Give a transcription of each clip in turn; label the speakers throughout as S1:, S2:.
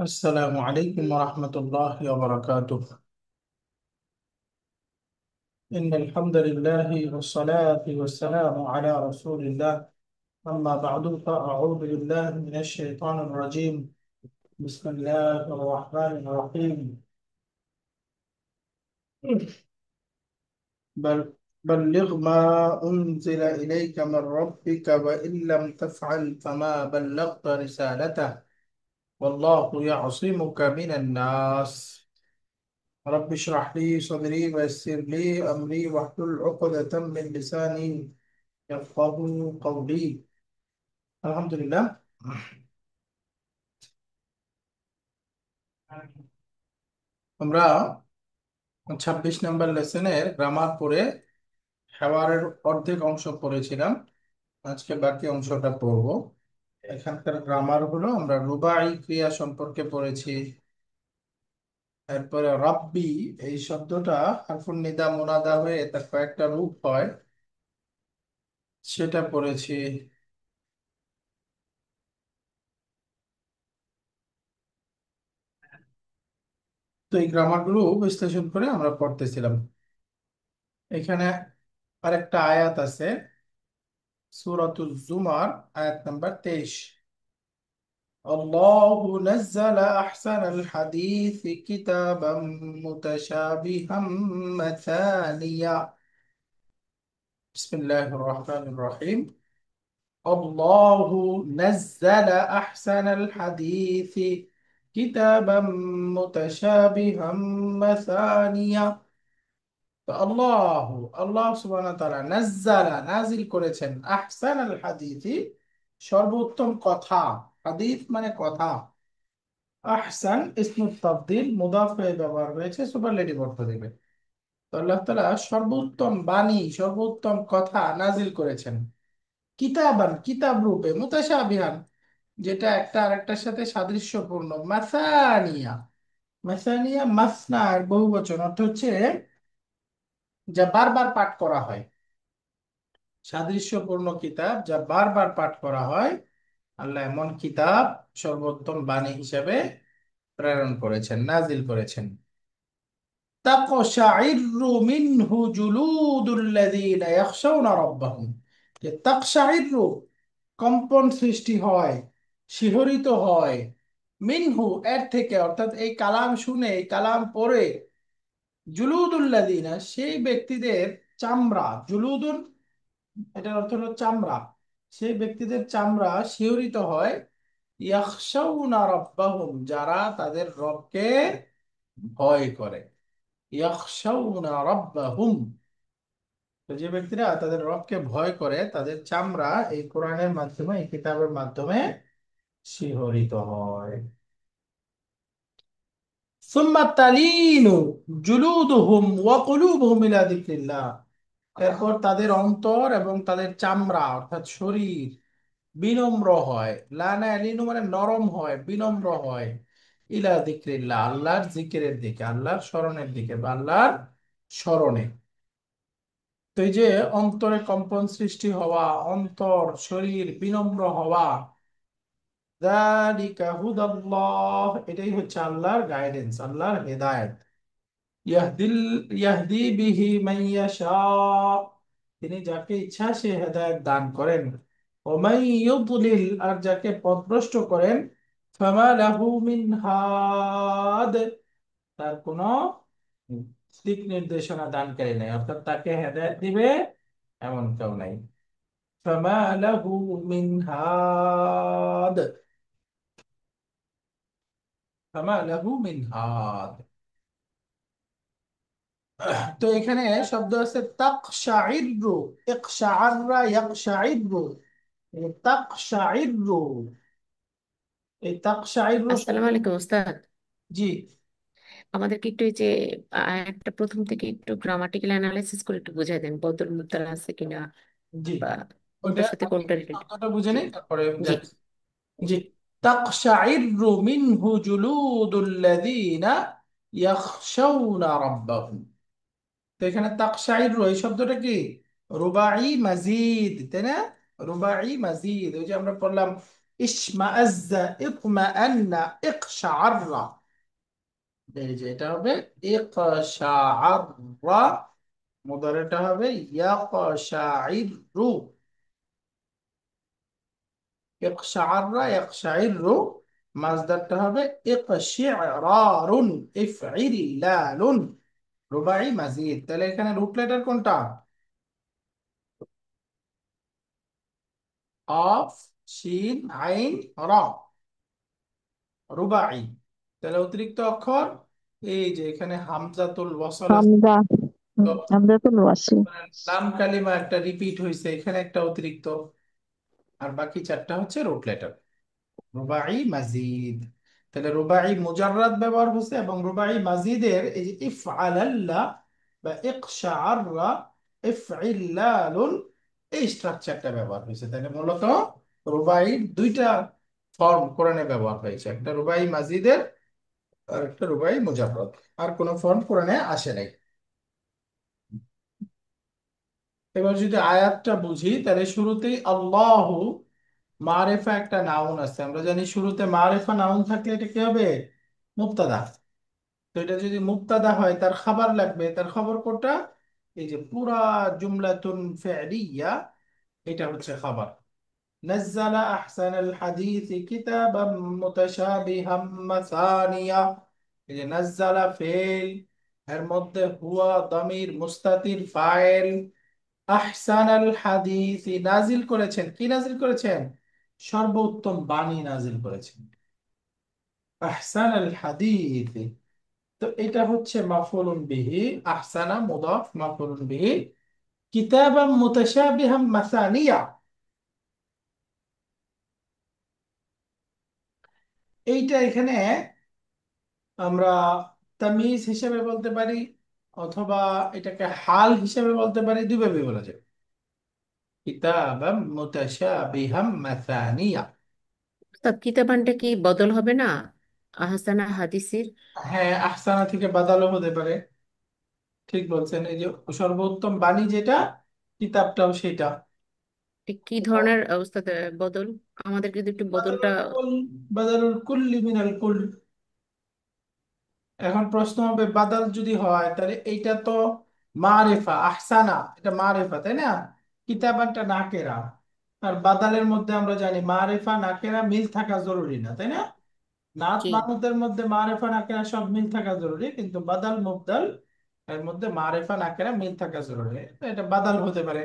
S1: السلام عليكم ورحمة الله وبركاته. إن الحمد لله والصلاة والسلام على رسول الله. أما بعد فأعوذ بالله من الشيطان الرجيم. بسم الله الرحمن الرحيم. بل بلغ ما أنزل إليك من ربك وإن لم تفعل فما بلغت رسالته والله يعصمك من الناس. رب اشرح لي صدري ويسر لي أمري واحلل عقدة من لساني يفقه قولي. আলহামদুলিল্লাহ, আমরা 26 নম্বর লেসনের গ্রামার পড়ে হেওয়ারের অর্ধেক অংশ পড়েছিলাম। আজকে বাকি অংশটা পড়ব। এখানকার গ্রামার হলো, আমরা রুবাই ক্রিয়া সম্পর্কে পড়েছি। এরপরে রাব্বি এই শব্দটা হারফুন নিদা মুনাদা হয়ে তার কয়েকটা রূপ হয়, সেটা পড়েছি। তো এই গ্রামারগুলো বিশ্লেষণ করে আমরা পড়তেছিলাম। এখানে আরেকটা আয়াত আছে, সূরাতুজ জুমার আয়াত নাম্বার 23। আল্লাহু নাজ্জালা আহসানাল হাদিসি কিতাবাম মুতাশাবিহাম মাথানিয়া। বিসমিল্লাহির রহমানির রহিম। আল্লাহু নাজ্জালা আহসানাল হাদিসি কিতাবাম মুতাশাবিহাম মাথানিয়া। তো আল্লাহ, আল্লাহ সুবহানাহু ওয়া তাআলা নাজ্জালা নাজিল করেছেন, আহসানাল হাদিসি সর্বোত্তম কথা। হাদিস মানে কথা। আহসান ইসমুত তাফদীল, মুদাফ হয়ে ব্যবহার হয়েছে, সুপারলেটিভ অর্থ দেবে। তো আল্লাহ তাআলা সর্বোত্তম বাণী, সর্বোত্তম কথা নাজিল করেছেন। কিতাবান কিতাব রূপে, মুতাশাবিহান যেটা একটা আরেকটার সাথে সাদৃশ্যপূর্ণ, মাসানিয়া। মাসানিয়া মাসনা এর বহুবচন, অর্থ হচ্ছে যা বারবার পাঠ করা হয়। সাদৃশ্যপূর্ণ কিতাব যা বারবার পাঠ করা হয়, আল্লাহ এমন কিতাব সর্বোত্তম বাণী হিসেবে প্রেরণ করেছেন, নাজিল করেছেন। তাকশাইরু মিনহু জুলুদুল্লাযীনা ইয়াখশাউনা রাব্বাহুম। যে তাকশাইরু কম্পন সৃষ্টি হয়, শিহরিত হয়, মিনহু এর থেকে, অর্থাৎ এই কালাম শুনে, এই কালাম পড়ে, জুলুদুল্লাযীনা সেই ব্যক্তিদের চামড়া, জুলুদুন এটার অর্থ হলো চামড়া, সেই ব্যক্তিদের চামড়া শিহরিত হয়। ইয়াখশাউনা রাব্বাহুম যারা তাদের রবকে ভয় করে। ইয়াখশাউনা রাব্বাহুম, তো যে ব্যক্তিরা তাদের রবকে ভয় করে তাদের চামড়া এই কোরআনের মাধ্যমে, এই কিতাবের মাধ্যমে শিহরিত হয়। সুম্মা তালিনু জুলুদুহুম ওয়া কুলুবুহুম ইলা যিকরিল্লাহ। এরপর তাদের অন্তর এবং তাদের চামড়া অর্থাৎ শরীর বিনম্র হয়। লানা এলিনু মানে নরম হয়, বিনম্র হয়। ইলা যিকরিল্লাহ আল্লাহর জিকিরের দিকে, আল্লাহর স্মরণের দিকে বা আল্লাহর স্মরণে। তো এই যে অন্তরে কম্পন সৃষ্টি হওয়া, অন্তর শরীর বিনম্র হওয়া, যালিকা হুদাল্লাহ এটাই হচ্ছে আল্লাহর গাইডেন্স, আল্লাহর হেদায়েত। ইয়াহদিল ইয়াহদি বিহি মান ইয়াশা, তিনি যাকে ইচ্ছা সে হেদায়েত দান করেন। ওয়া মান ইউদ্লিল আর যাকে পথভ্রষ্ট করেন, ফামা লাহু মিন হাদ তার কোনো দিক নির্দেশনা দানকারী নাই, অর্থাৎ তাকে হেদায়েত দিবে এমন কেউ নাই। ফামা লাহু মিন হাদ, ফামা লাহু মিন হাদ। তো এখানে শব্দ আছে তাকশাইরু, ইকশাআররা ইয়াকশাইরু, এই তাকশাইরু, এই তাকশাইরু
S2: আসসালামু আলাইকুম ওস্তাদ।
S1: জি,
S2: আমাদেরকে একটু এই যে একটা প্রথম থেকে একটু গ্রামাটিক্যাল অ্যানালাইসিস করে একটু বুঝাই দেন, বদল মুদ্রা আছে কিনা
S1: জি,
S2: বা
S1: ওইটা
S2: কোনটার সাথে
S1: আগে
S2: কোনটা
S1: এই
S2: রিলেটেড।
S1: শব্দটা বুঝে
S2: জি
S1: নেই, তারপরে
S2: জি।
S1: যাচ্ছি। জি, তাকশাইরু মিনহু জুলুদুল্লাযীনা ইয়াখশাউনা রাব্বাহুম। তো এখানে তাকশাইরু এই শব্দটা কি? রুবাই মাজিদ, তাই না? রুবাই মাজিদ, ওই যে আমরা পড়লাম ইশমাআজ্জা, ইতমাআন্না, ইকশাআররা। এই যে এটা হবে ইকশাআররা, মুদারিটা হবে ইয়াকশাইরু। ইকশাআররা ইয়াকশাইরু, মাজদারটা হবে ইকশিরারুন, ইফইল্লালুন। রুবাই মাজিদ। তাহলে এখানে রুট লেটার কোনটা? অফ, শিন, আইন, র, রুবাই। তাহলে অতিরিক্ত অক্ষর এই যে এখানে হামজাতুল ওয়াসল আছে।
S3: হামজা।
S1: তো
S3: হামজাতুল ওয়াসল।
S1: লাম কালিমা একটা রিপিট হয়েছে, এখানে একটা অতিরিক্ত, আর বাকি চারটা হচ্ছে রুট লেটার। রুবাই মাজিদ। তাহলে রুবাই মুজাররাদ ব্যবহার হয়েছে, এবং রুবাই মাজিদের এই যে ইফআলাল্লাহ বা ইকশাআররা, ইফইল্লালুন, এই স্ট্রাকচারটা ব্যবহার হয়েছে। তাহলে মূলত রুবাইর দুইটা ফর্ম কোরআনে ব্যবহার হয়েছে, একটা রুবাই মাজিদের আর একটা রুবাই মুজাররাদ। আর কোনো ফর্ম কোরআনে আসে নাই। এবার যদি আয়াতটা বুঝি, তাহলে শুরুতেই আল্লাহু, মারেফা একটা নাউন আছে, আমরা জানি শুরুতে মারেফা নাউন থাকলে এটা কি হবে? মুবতাদা। তো এটা যদি মুবতাদা হয়, তার খাবার লাগবে। তার খবর কোনটা? এই যে পুরা জুমলাতুন ফি'লিয়া, এটা হচ্ছে খাবার। নাজ্জালা আহসানাল হাদিসি কিতাবাম মুতাশাবিহাম মাসানিয়া। এই যে নাজ্জালা ফেল, এর মধ্যে হুয়া দমির মুস্তাতির ফাইল। আহসানাল হাদিসি, নাজিল করেছেন। কি নাজিল করেছেন? সর্বোত্তম বাণী নাজিল করেছেন। আহসানাল হাদিসি, তো এটা হচ্ছে মাফউলুন বিহি। আহসানা মুদাফ, মাফউলুন বিহি। কিতাবাম মুতাশাবিহাম মাসানিয়া, এইটা এখানে আমরা তামিজ হিসেবে বলতে পারি, অথবা এটাকে হাল হিসেবে বলতে পারি, দুইভাবে বলা যায়। কিতাবাম মুতাশাবিহাম মাসানিয়া।
S2: উস্তাদ, কিতাবানটা কি বদল হবে না আহসানা হাদিসের?
S1: হ্যাঁ, আহসানা থেকে বাদালও হতে পারে। ঠিক বলছেন। এই যে সর্বোত্তম বাণী যেটা, কিতাবটাও সেটা।
S2: ঠিক কি ধরনের উস্তাদ বদল? আমাদের কিন্তু একটু বদলটা।
S1: বাদালুল কুল, বাদালুল কুল্লি মিনাল কুল। এখন প্রশ্ন হবে, বাদাল যদি হয় তাহলে এইটা তো মারেফা, আহসানা এটা মারেফা, তাই না? কিতাবানটা নাকেরা। আর বাদালের মধ্যে আমরা জানি মারেফা নাকেরা মিল থাকা জরুরি না, তাই না? নাত
S2: জি।
S1: মানুতের মধ্যে মারেফা নাকেরা সব মিল থাকা জরুরি, কিন্তু বাদাল মুবদাল এর মধ্যে মারেফা নাকেরা মিল থাকা জরুরি। তো এটা বাদাল হতে পারে।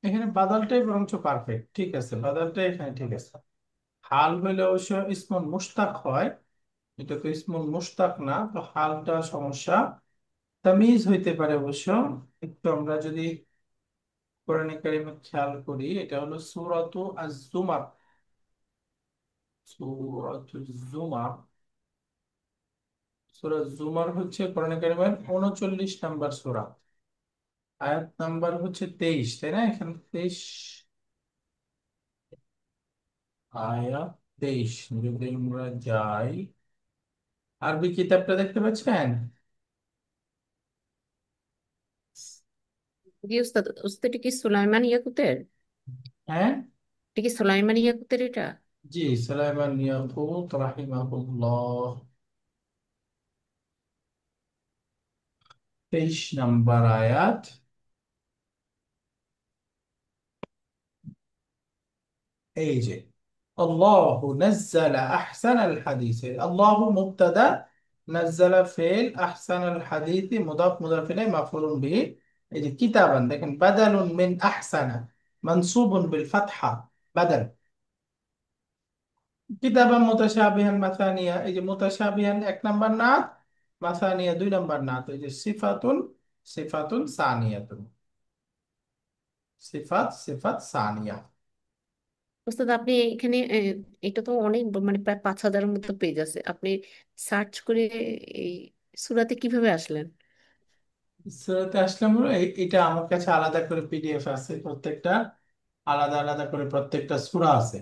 S1: এখানে বাদালটাই বরঞ্চ পারফেক্ট, ঠিক আছে, বাদালটাই এখানে ঠিক আছে। হাল হইলে অবশ্য ইসমুল মুশতাক হয়, এটা তো ইসমুল মুশতাক না, তো হালটা সমস্যা। তামিজ হইতে পারে অবশ্য। একটু আমরা যদি কোরআনে কারিমে খেয়াল করি, এটা হলো সূরাতু আজ-জুমার। সূরাতু জুমার, সূরা জুমার হচ্ছে কোরআনে কারিমের 39 নাম্বার সূরা। আয়াত নাম্বার হচ্ছে 23, তাই না? এখানে 23, আয়াত 23। যদি আমরা যাই, আরবি কিতাবটা দেখতে পাচ্ছেন?
S2: জি উস্তাদ, উস্তাদ এটা কি সুলাইমান ইয়াকুতের?
S1: হ্যাঁ,
S2: এটা কি সুলাইমান ইয়াকুতের এটা?
S1: জি, সুলাইমান ইয়াকুত রাহিমাহুল্লাহ। 23 নাম্বার আয়াত। এই যে আল্লাহু নাজ্জালা আহসানাল হাদিস, আল্লাহু মুবতাদা, নাজ্জালা ফেল, আহসানাল হাদিস মুদাফ, মুদাফ ইলাইহি মাফউলুন বিহি। এই যে কিতাবান, দেখেন বাদালুন মিন আহসানা, মানসুবুন বিল ফাতহা, বাদাল। কিতাবান মুতাশাবিহান মাসানিয়া, এই যে মুতাশাবিহান এক নাম্বার নাত, মাসানিয়া দুই নাম্বার নাত। এই যে সিফাতুন, সিফাতুন সানিয়াতুন, সিফাত, সিফাত সানিয়া।
S2: উস্তাদ, আপনি এখানে এটা তো অনেক মানে প্রায় 5,000-এর মতো পেজ আছে, আপনি সার্চ করে এই সুরাতে কিভাবে আসলেন?
S1: সুরাতে আসলাম হলো এটা আমার কাছে আলাদা করে পিডিএফ আছে, প্রত্যেকটা আলাদা আলাদা করে প্রত্যেকটা সূরা আছে।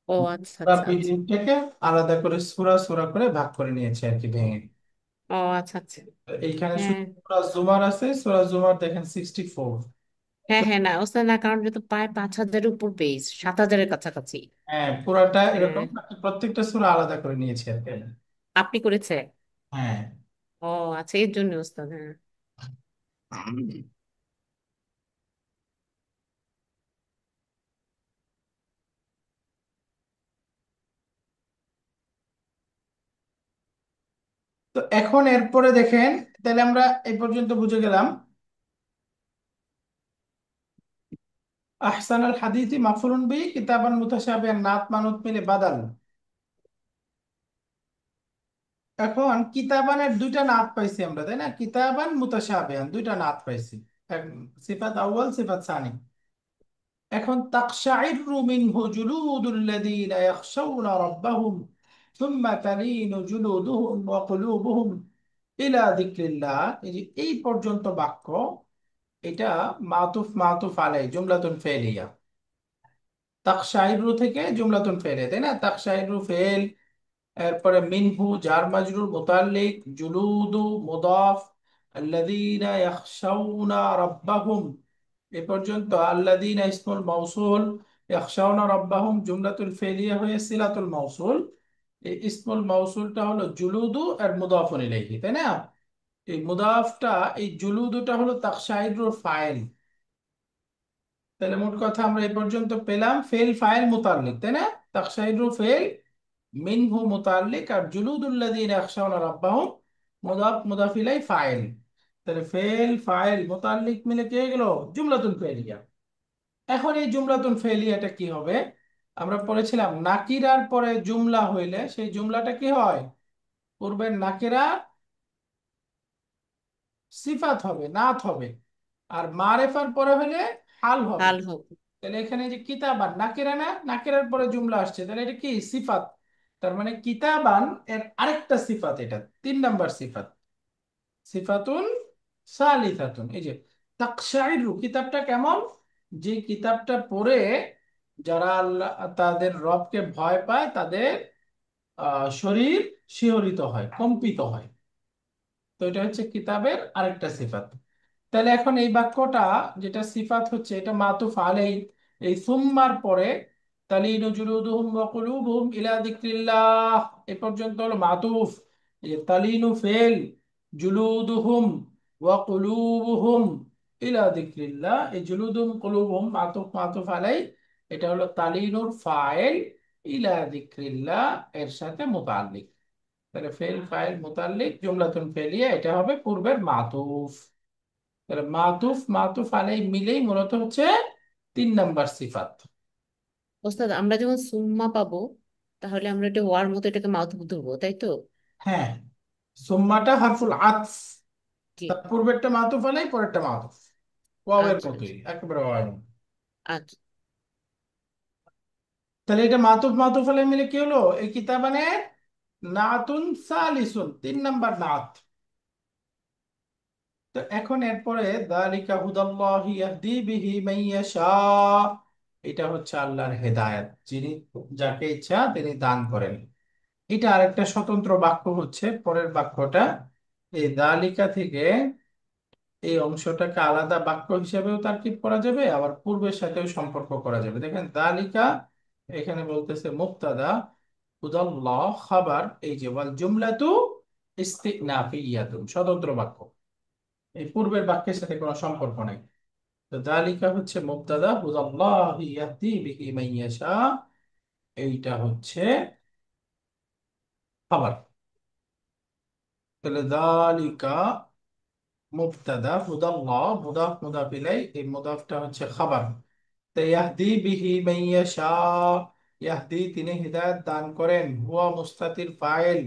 S2: ও আচ্ছা
S1: পুরা
S2: আচ্ছা আচ্ছা।
S1: পিডিএফটাকে আলাদা করে সূরা সূরা করে ভাগ করে নিয়েছে আর কি, ভেঙে।
S2: ও আচ্ছা আচ্ছা।
S1: এইখানে
S2: হ্যাঁ।
S1: শুধু সূরা জুমার আছে, সূরা জুমার দেখেন 64।
S2: হ্যাঁ হ্যাঁ, না ওস্তাদ, না কারণ এটা তো প্রায় 5,000-এর উপর পেজ, 7,000-এর কাছাকাছি।
S1: হ্যাঁ, পুরাটা এরকম,
S2: হ্যাঁ।
S1: প্রত্যেকটা সূরা আলাদা করে নিয়েছি আর কি।
S2: আপনি করেছে?
S1: হ্যাঁ।
S2: ও আচ্ছা, এর জন্য ওস্তাদ। হ্যাঁ।
S1: তো এখন এরপরে দেখেন, তাহলে আমরা এই পর্যন্ত বুঝে গেলাম আহসানুল হাদিসি মাফরুন বি কিতাবান মুতাশাবিহান, নাত মানত মিলে বাদাল। এখন কিতাবানের দুইটা নাত পাইছি আমরা, তাই না? কিতাবান মুতাশাবিহান দুইটা নাত পাইছি, সিফাত আউয়াল সিফাত সানি। এখন তাকশাইরু মিনহু জুলুদুল্লাযীনা ইয়াখশাউনা রাব্বাহুম সুম্মা তালিনু জুলুদুহুম ওয়া কুলুবুহুম ইলা যিকরিল্লাহ। এই যে এই পর্যন্ত বাক্য, এটা মাতুফ মাতুফ আলাই জুমলাতুন ফেলিয়া। তাকশাইরু থেকে জুমলাতুন ফেলে, তাই না? তাকশাইরু ফেল, এরপরে মিনহু জার মাজরুর মুতাল্লিক, জুলুদু মুদাফ, আল্লাযীনা ইয়াখশাউনা রাব্বাহুম এ পর্যন্ত, আল্লাযীনা ইসমুল মাউসুল, ইয়াখশাউনা রাব্বাহুম জুমলাতুল ফেলিয়া হয়ে সিলাতুল মাউসুল। এই ইসমুল মাউসুলটা হলো জুলুদু আর মুদাফুন ইলাইহি, তাই না? এই মুদাফটা, এই জুলুদুটা হলো তাকশাইরুর ফাইল। তাহলে মোট কথা আমরা এই পর্যন্ত পেলাম ফেল ফাইল মুতাল্লিক, তাই না? তাকশাইরু ফেল, মিনহু মুতাল্লিক, আর জুলুদুল্লাযীনা ইয়াখশাউনা রাব্বাহুম মুদাফ মুদাফ ইলাই ফাইল। তাহলে ফেল ফাইল মুতাল্লিক মিলে কি হয়ে গেল? জুমলাতুল ফেলিয়া। এখন এই জুমলাতুল ফেলিয়াটা কি হবে? আমরা পড়েছিলাম নাকিরার পরে জুমলা হইলে সেই জুমলাটা কি হয়? পূর্বের নাকিরা সিফাত হবে, নাত হবে। আর মারেফার পরে হলে হাল হবে।
S2: হাল হবে।
S1: তাহলে এখানে যে কিতাবান নাকিরা না, নাকিরার পরে জুমলা আসছে, তাহলে এটা কি সিফাত। তার মানে কিতাবান এর আরেকটা সিফাত, এটা 3 নাম্বার সিফাত, সিফাতুন সালিসাতুন। এই যে তাকশাইরু কিতাবটা কেমন? যে কিতাবটা পড়ে যারা আল্লাহ তাদের রবকে ভয় পায়, তাদের শরীর শিহরিত হয়, কম্পিত হয়। তো এটা হচ্ছে কিতাবের আরেকটা সিফাত। তাহলে এখন এই বাক্যটা, যেটা সিফাত হচ্ছে, এটা মাতুফ আলাই, এই সুম্মার পরে তালিনু জুলুদুহুম ওয়া কুলুবুহুম ইলা যিকরিল্লাহ এ পর্যন্ত হলো মাতুফ। এই যে তালিনু ফেল, জুলুদুহুম ওয়া কুলুবুহুম ইলা যিকরিল্লাহ, এই জুলুদুহুম কুলুবুহুম মাতুফ মাতুফ আলাই, এটা হলো তালিনুর ফাইল, ইলা যিকরিল্লাহ এর সাথে মুতাল্লিক। তাহলে ফেল ফাইল মুতাল্লিক জুমলাতুন ফেলিয়া, এটা হবে পূর্বের মাতুফ। তাহলে মাতুফ মাতুফ আলাই মিলেই মূলত হচ্ছে 3 নাম্বার সিফাত।
S2: ওস্তাদ, আমরা যখন সুম্মা পাবো, তাহলে আমরা এটা ওয়ার মতো এটাকে মাউথ ধরবো, তাই তো?
S1: হ্যাঁ, সুম্মাটা হারফুল আতফ,
S2: জি।
S1: তার পূর্বেরটা মাতুফ আলাই, পরেরটা মাতুফ, ওয়াওয়ের
S2: আচ্ছা
S1: মতোই
S2: আচ্ছা।
S1: একেবারে ওয়াওয়ের মতো।
S2: আচ্ছা।
S1: তাহলে এটা মাতুফ মাতুফ আলাই মিলে কি হলো? এই কিতাবানের নাতুন সালিসুন, 3 নাম্বার নাত। তো এখন এরপরে দালিকা হুদাল্লাহি ইয়াহদি বিহি মান ইয়াশা, এটা হচ্ছে আল্লাহর হেদায়েত, যিনি যাকে ইচ্ছা তিনি দান করেন। এটা আরেকটা স্বতন্ত্র বাক্য হচ্ছে পরের বাক্যটা। এই দালিকা থেকে এই অংশটাকে আলাদা বাক্য হিসেবেও তারকিব করা যাবে, আবার পূর্বের সাথেও সম্পর্ক করা যাবে। দেখেন দালিকা এখানে বলতেছে মুবতাদা, হুদাল্লাহ খাবার, এই যে ওয়াল জুমলাতু ইস্তিনাফিয়াতুন স্বতন্ত্র বাক্য, এই পূর্বের বাক্যের সাথে কোনো সম্পর্ক নাই। তো দালিকা হচ্ছে মুবতাদা, হুদাল্লাহি ইয়াহদি বিহি মান ইয়াশা এইটা হচ্ছে খাবার। তাহলে দালিকা মুবতাদা, হুদাল্লাহ মুদাফ মুদাফ ইলাই, এই মুদাফটা হচ্ছে খাবার। তো ইয়াহদি বিহি মান ইয়াশা, ইয়াহদি তিনি হিদায়াত দান করেন, হুয়া মুস্তাতির ফাইল,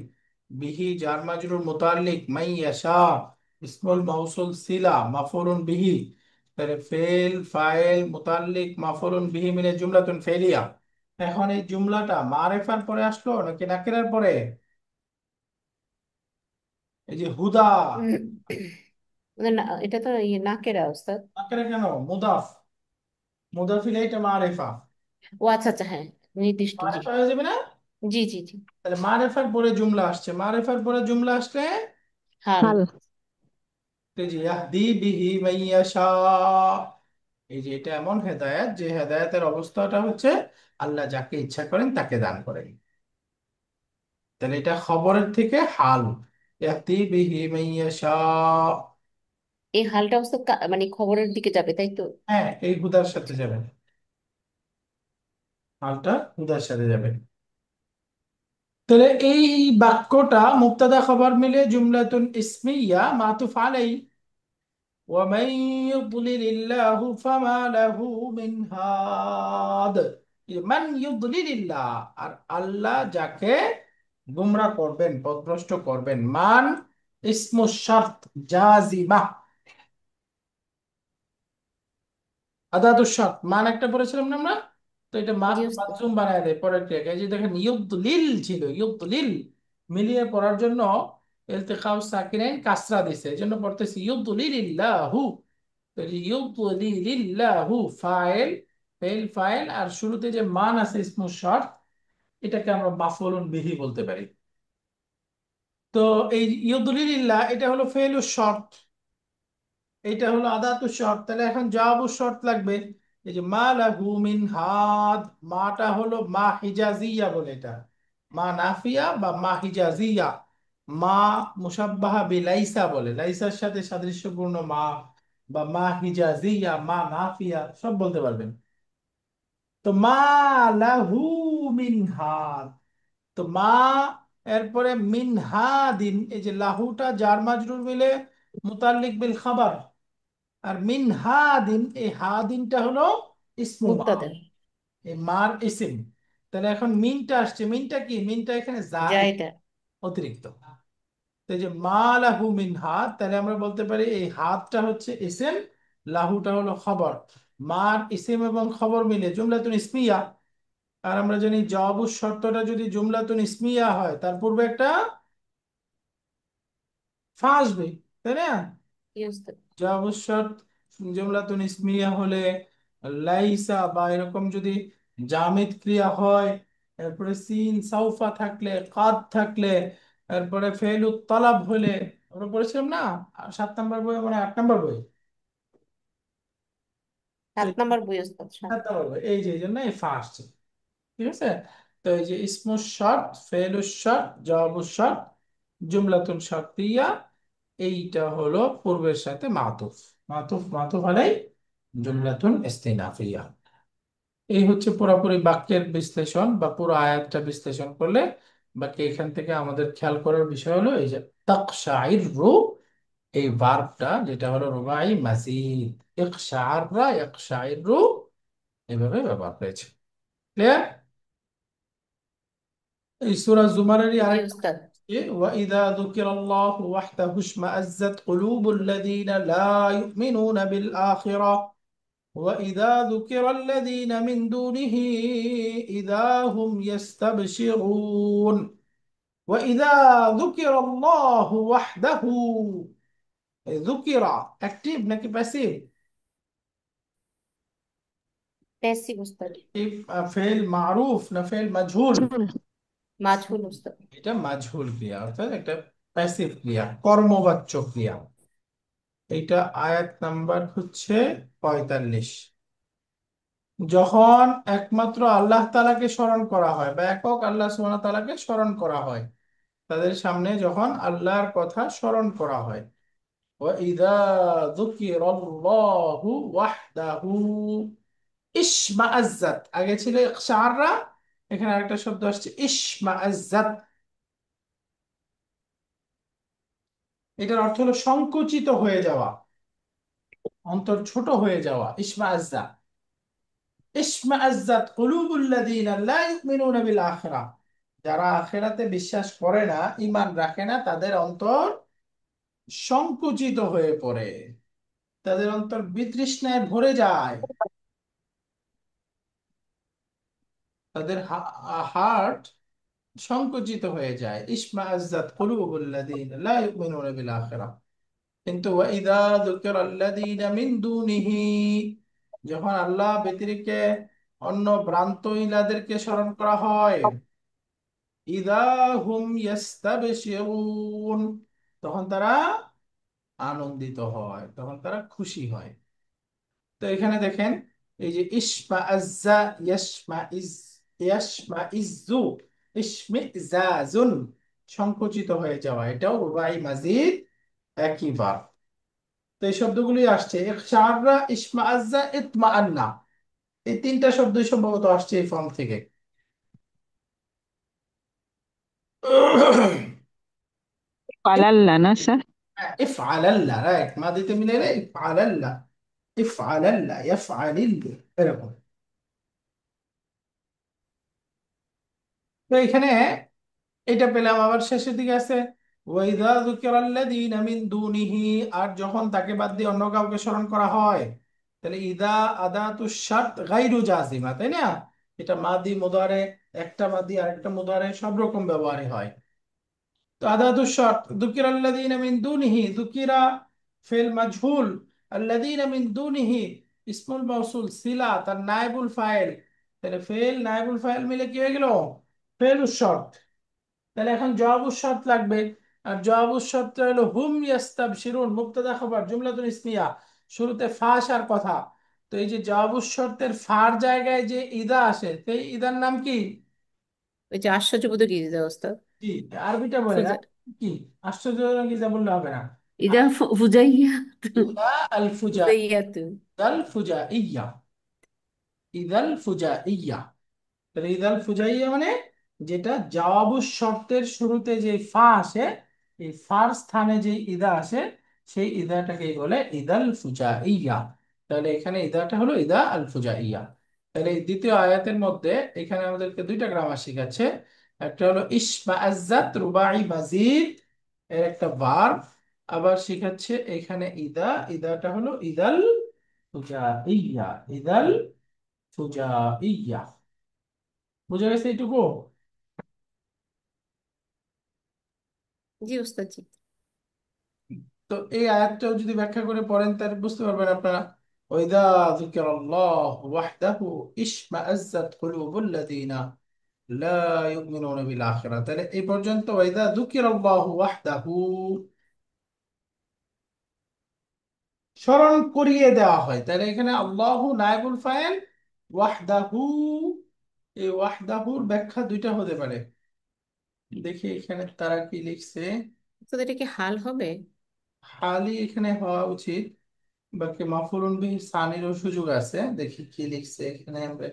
S1: বিহি জার মাজরুর মুতাল্লিক, মান ইয়াশা ইসমুল মাউসুল সিলা মাফউলুন বিহি। তাহলে ফেল ফাইল মুতাল্লিক মাফউলুন বিহি মিলে জুমলাতুন ফেলিয়া। এখন এই জুমলাটা মারেফার পরে আসলো নাকি নাকিরার পরে? এই যে হুদা,
S2: উম, এটা তো ইয়ে নাকেরা ওস্তাদ।
S1: নাকিরা কেন? মুদাফ, মুদাফ ইলাইহিটা মারেফা,
S2: ও আচ্ছা আচ্ছা, হ্যাঁ, নির্দিষ্ট, জি।
S1: মারেফা হয়ে যাবে না?
S2: জি জি জি।
S1: তাহলে মারেফার পরে জুমলা আসছে, মারেফার পরে জুমলা আসলে
S2: হাল।
S1: এই যে ইয়াহদি বিহি মান ইয়াশা, এই যে এটা এমন হেদায়েত যে হেদায়েতের অবস্থাটা হচ্ছে আল্লাহ যাকে ইচ্ছা করেন তাকে দান করেন। তাহলে এটা খবরের থেকে হাল। ইয়াহদি বিহি মান ইয়াশা।
S2: এই হালটা অবশ্য মানে খবরের দিকে যাবে, তাই তো?
S1: হ্যাঁ, এই হুদার সাথে যাবে, হালটা হুদার সাথে যাবে। তাহলে এই বাক্যটা মুবতাদা খবর মিলে জুমলাতুন ইসমিয়া মাতুফ আলাই। ومن يضلل الله فما له من هاد। মান ইউদলিলিল্লাহ, আর আল্লাহ যাকে গুমরা করবেন, পথভ্রষ্ট করবেন। মান ইসমু শারত জাজিমা, আদাতু শারত মান একটা পড়েছিলাম না আমরা? তো এটা
S2: জি
S1: মাকে
S2: উস্তাদ।
S1: মাজুম বানায় দেয় পরের ক্রিয়াকে। এই যে দেখেন ইউদলিল ছিল, ইউদলিল মিলিয়ে পড়ার জন্য ইলতিকাউ সাকিনাইন কাসরা দিছে, এই জন্য পড়তেছি ইউদলিলিল্লাহু। ইউদলিলিল্লাহু ফাইল, ফেল ফাইল, আর শুরুতে যে মান আছে ইসমু শর্ত, এটাকে আমরা মাফউলুন বিহি বলতে পারি। তো এই ইউদলিলিল্লাহ এটা হলো ফেলু শর্ত, এটা হলো আদাতু শর্ত। তাহলে এখন জাওয়াবু শর্ত লাগবে। এই যে মা লাহু মিন হাদ, মাটা হলো মা হিজাজিয়া বলে, এটা মা নাফিয়া বা মা হিজাজিয়া। মা মুসাব্বাহা বি লাইসা বলে, লাইসার সাথে সাদৃশ্যপূর্ণ মা, বা মা হিজাজিয়া, মা নাফিয়া সব বলতে পারবেন। তো মা লাহু মিন হাদ, তো মা এরপরে মিন হাদিন, এই যে লাহুটা জার মাজরুর মিলে মুতাল্লিক বিল খাবার, আর মিন হাদিন, এই হাদিনটা হলো ইসমু মা,
S2: মুক্তাদা।
S1: এই মার ইসিম। তাহলে এখন মিনটা আসছে, মিনটা কি? মিনটা এখানে জায়েদ,
S2: জায়দা।
S1: অতিরিক্ত। তো এই যে মা লাহু মিন হাদ, তাহলে আমরা বলতে পারি এই হাদটা হচ্ছে ইসিম, লাহুটা হলো খবর। মার ইসিম এবং খবর মিলে জুমলাতুন ইসমিয়া। আর আমরা জানি জবাবু শর্তটা যদি জুমলাতুন ইসমিয়া হয়, তার পূর্বে একটা ফা আসবে, তাই না?
S2: জি উস্তাদ।
S1: জবাবু শর্ত জুমলাতুন ইসমিয়া হলে লাইসা বা এরকম যদি জামিদ ক্রিয়া হয়, এরপরে সিন সাউফা থাকলে, কাদ থাকলে, এরপরে ফেলু তালাব হলে, আমরা পড়েছিলাম না 7 নম্বর বই, মানে 8 নম্বর বই, তো
S2: 7 নম্বর বই উস্তাদ, 7।
S1: 7 নম্বর বই, এই যে এই জন্য এই ফা আসছে। ঠিক আছে। তো এই যে ইসমু শর্ত, ফেলু শর্ত, জবাবু শর্ত, জুমলাতুন শর্তিয়া, এইটা হলো পূর্বের সাথে মাতুফ। মাতুফ মাতুফ আলাই জুমলাতুন ইস্তিনাফিয়া। এই হচ্ছে পুরোপুরি বাক্যের বিশ্লেষণ, বা পুরো আয়াতটা বিশ্লেষণ করলে বাকি এখান থেকে আমাদের খেয়াল করার বিষয় হলো এই যে তাকশাইরু, এই ভার্বটা যেটা হলো রুবাই মাজিদ, ইকশাআররা ইয়াকশাইরু, এভাবে ব্যবহার হয়েছে। ক্লিয়ার? এই সূরা জুমারেরই
S2: জি
S1: আরেকটা
S2: উস্তাদ।
S1: وإذا ذكر الله وحده اشمأزت قلوب الذين لا يؤمنون بالآخرة وإذا ذكر الذين من دونه إذا هم يستبشرون وإذا ذكر الله وحده ذكر أكتيف নাকি প্যাসিভ؟
S2: প্যাসিভ উস্তাদ।
S1: ফেল মারুফ না ফেল মাজহুল?
S2: মাঝহুল উস্তাদ।
S1: এটা মাজহুল ক্রিয়া, অর্থাৎ একটা প্যাসিভ ক্রিয়া, কর্মবাচ্য ক্রিয়া। এইটা আয়াত নাম্বার হচ্ছে 45। যখন একমাত্র আল্লাহ তাআলাকে স্মরণ করা হয়, বা একক আল্লাহ সুবহানাহু ওয়া তাআলাকে স্মরণ করা হয়, তাদের সামনে যখন আল্লাহর কথা স্মরণ করা হয়, ওয়াইদা যুকিরাল্লাহু ওয়াহদাহু ইশমাআজ্জাত, আগে ছিল ইকশাররা, এখানে আরেকটা শব্দ আসছে ইশমাআজ্জাত। এটার অর্থ হলো সংকুচিত হয়ে যাওয়া, অন্তর ছোট হয়ে যাওয়া, ইশমাআজ্জা। ইশমাআজ্জাত কুলুবুল্লাযীনা লা ইউমিনুনা বিল আখিরাহ, যারা আখিরাতে বিশ্বাস করে না, ঈমান রাখে না, তাদের অন্তর সংকুচিত হয়ে পড়ে, তাদের অন্তর বিতৃষ্ণায় ভরে যায়, তাদের হার্ট সংকুচিত হয়ে যায়। ইশমাআজ্জাত কুলুবুল্লাযীনা লা ইউমিনুনা বিল আখিরাহ। কিন্তু ওয়াইদা যুকিরাল্লাযীনা মিন দুনিহি, যখন আল্লাহ ব্যতিরেকে অন্য ভ্রান্ত ইলাদেরকে স্মরণ করা হয়, ইদা হুম ইয়াস্তাবশিরুন, তখন তারা আনন্দিত হয়, তখন তারা খুশি হয়। তো এখানে দেখেন, এই যে ইসমা আজ্জা, ইয়াসমা ইজ, ইয়াসমা ইজ্জু, ইসমে জাজুন, সংকুচিত হয়ে যাওয়া, এটাও রুবাই মাজিদ, একই ভার্ব। তো এই শব্দগুলি আসছে, ইখশাররা, ইসমা আজ্জা, ইতমা আন্না, এই তিনটা শব্দই সম্ভবত আসছে এই ফর্ম থেকে।
S3: পালাল্লা না স্যার?
S1: ইফআলাল্লাহ, রাইট, মাদিতে মিলে ইফআলাল্লাহ, ইফআলাল্লাহ, ইয়াফআলিল্লাহ, এরকম। তো এখানে এটা পেলাম। আবার শেষের দিকে আছে ওয়াইদা যুকিরাল্লাযীনা মিন দুনিহি, আর যখন তাকে বাদ দিয়ে অন্য কাউকে স্মরণ করা হয়, তাহলে ইদা আদাতুশ শার্ত গায়রু জাযিমা, তাই না? এটা মাদি মুদারে, একটা মাদি আরেকটা মুদারে সব রকম ব্যবহারই হয়। তো আদাতুশ শার্ত, যুকিরাল্লাযীনা মিন দুনিহি, যুকিরা ফিল মাজহুল, আল্লাযীনা মিন দুনিহি ইসমুল মাওসুল সিলা তার নায়েবুল ফাইল, তাহলে ফেল নায়েবুল ফাইল মিলে কি হয়ে গেল? ফেলুশ শর্ত। তাহলে এখন জবাবুশ শর্ত লাগবে। আর জবাবুশ শর্ত হলো হুম ইয়াস্তাবশিরুন, মুবতাদা খবর জুমলাতুন ইসমিয়া, শুরুতে ফা আসার কথা। তো এই যে জবাবুশ শর্তের ফার জায়গায় যে ইদা আসে, সেই ইদার নাম কি?
S2: ওই যে আশ্চর্যবোধক ইজা ওস্তাদ।
S1: কি? আরবিটা বলে না?
S2: ফুজা,
S1: কি? আশ্চর্যজনক ইজা বললে হবে না।
S2: ইদা ফুজাইয়া,
S1: ইদা আল ফুজা,
S2: ফুজাইয়াতু।
S1: ইদাল ফুজা ইয়া, ইদাল ফুজা ইয়া। তাহলে ইদাল ফুজাইয়া মানে যেটা জওয়াবুশ শর্তের শুরুতে যে ফা আসে, এই ফার স্থানে যে ইদা আসে, সেই ইদাটাকেই বলে ইদাল ফুজাইয়া। তাহলে এখানে ইদাটা হলো ইদা আল ফুজাইয়া। তাহলে এই দ্বিতীয় আয়াতের মধ্যে এখানে আমাদেরকে দুইটা গ্রামার শিখাচ্ছে। একটা হলো ইসমাআজ্জাত রুবাই মাজিদ, এর একটা ভার্ব। আবার শিখাচ্ছে এখানে ইদা, ইদাটা হলো ইদাল ফুজাইয়া, ইদাল ফুজাইয়া। বুঝা গেছে এইটুকু?
S2: জি ওস্তাদ জি।
S1: তো এই আয়াতটাও যদি ব্যাখ্যা করে পড়েন তাহলে বুঝতে পারবেন আপনারা। ওয়াইদা যুকিরাল্লাহু ওয়াহদাহু ইশমাআজ্জাত কুলুবুল্লাযীনা লা ইউমিনুনা বিল আখিরাহ। তাহলে এই পর্যন্ত ওয়াইদা যুকিরাল্লাহু ওয়াহদাহু, স্মরণ করিয়ে দেওয়া হয়, তাহলে এখানে আল্লাহু নায়েবুল ফাইল, ওয়াহদাহু, এই ওয়াহদাহুর ব্যাখ্যা দুইটা হতে পারে। দেখি এখানে তারা কি লিখছে।
S2: ওস্তাদ এটা কি হাল হবে?
S1: হালই এখানে হওয়া উচিত, বাকি মাফুলুন বিহি সানিরও সুযোগ আছে। দেখি কি লিখছে এখানে, আমরা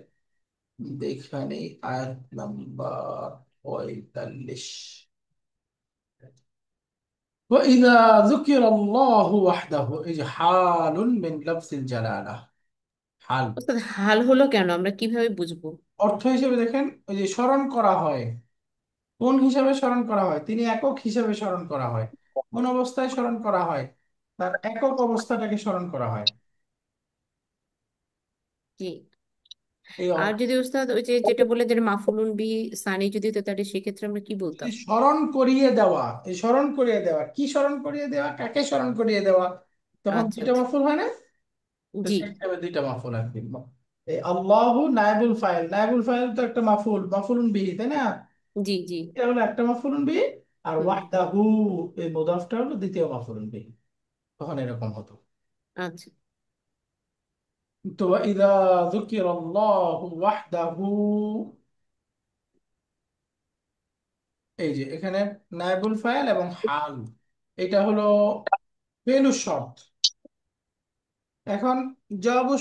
S1: দেখে নেই। আয়াত নাম্বার 45, وإذا ذكر الله وحده، এই যে হালুন মিন লাফজিল জালালা, হাল।
S2: ওস্তাদ হাল হলো কেন, আমরা কিভাবে বুঝবো?
S1: অর্থ হিসেবে দেখেন, ওই যে স্মরণ করা হয়, কোন হিসাবে স্মরণ করা হয়? তিনি একক হিসাবে স্মরণ করা হয়। কোন অবস্থায় স্মরণ করা হয়? তার একক অবস্থাটাকে স্মরণ করা হয়।
S2: জি।
S1: এই
S2: আর যদি ওস্তাদ ওই যে যেটা বলে যে মাফুলুন বি সানি যদি হতো, তাহলে সেক্ষেত্রে আমরা কি
S1: যদি
S2: বলতাম?
S1: স্মরণ করিয়ে দেওয়া, এই স্মরণ করিয়ে দেওয়া, কি স্মরণ করিয়ে দেওয়া, কাকে স্মরণ করিয়ে দেওয়া, তখন
S2: আচ্ছা
S1: দুইটা
S2: আচ্ছা।
S1: মাফুল হয় না? তো
S2: জি
S1: সেই হিসাবে দুইটা মাফুল আর কি। এই আল্লাহু নায়েবুল ফাইল, নায়েবুল ফাইল তো একটা মাফুল, মাফুলুন বিহি, তাই না?
S2: জি জি।
S1: এটা হলো একটা মাফুলুন বিহি। আর
S2: হুম।
S1: ওয়াহদাহু, এই মুদাফটা হলো দ্বিতীয় মাফুলুন বিহি, তখন এরকম হতো।
S2: আচ্ছা।
S1: তো ইদা যুকিরাল্লাহু ওয়াহদাহু, এই যে এখানে নায়েবুল ফাইল এবং হাল, এটা হলো ফেলু শর্ত। এখন জবাবুর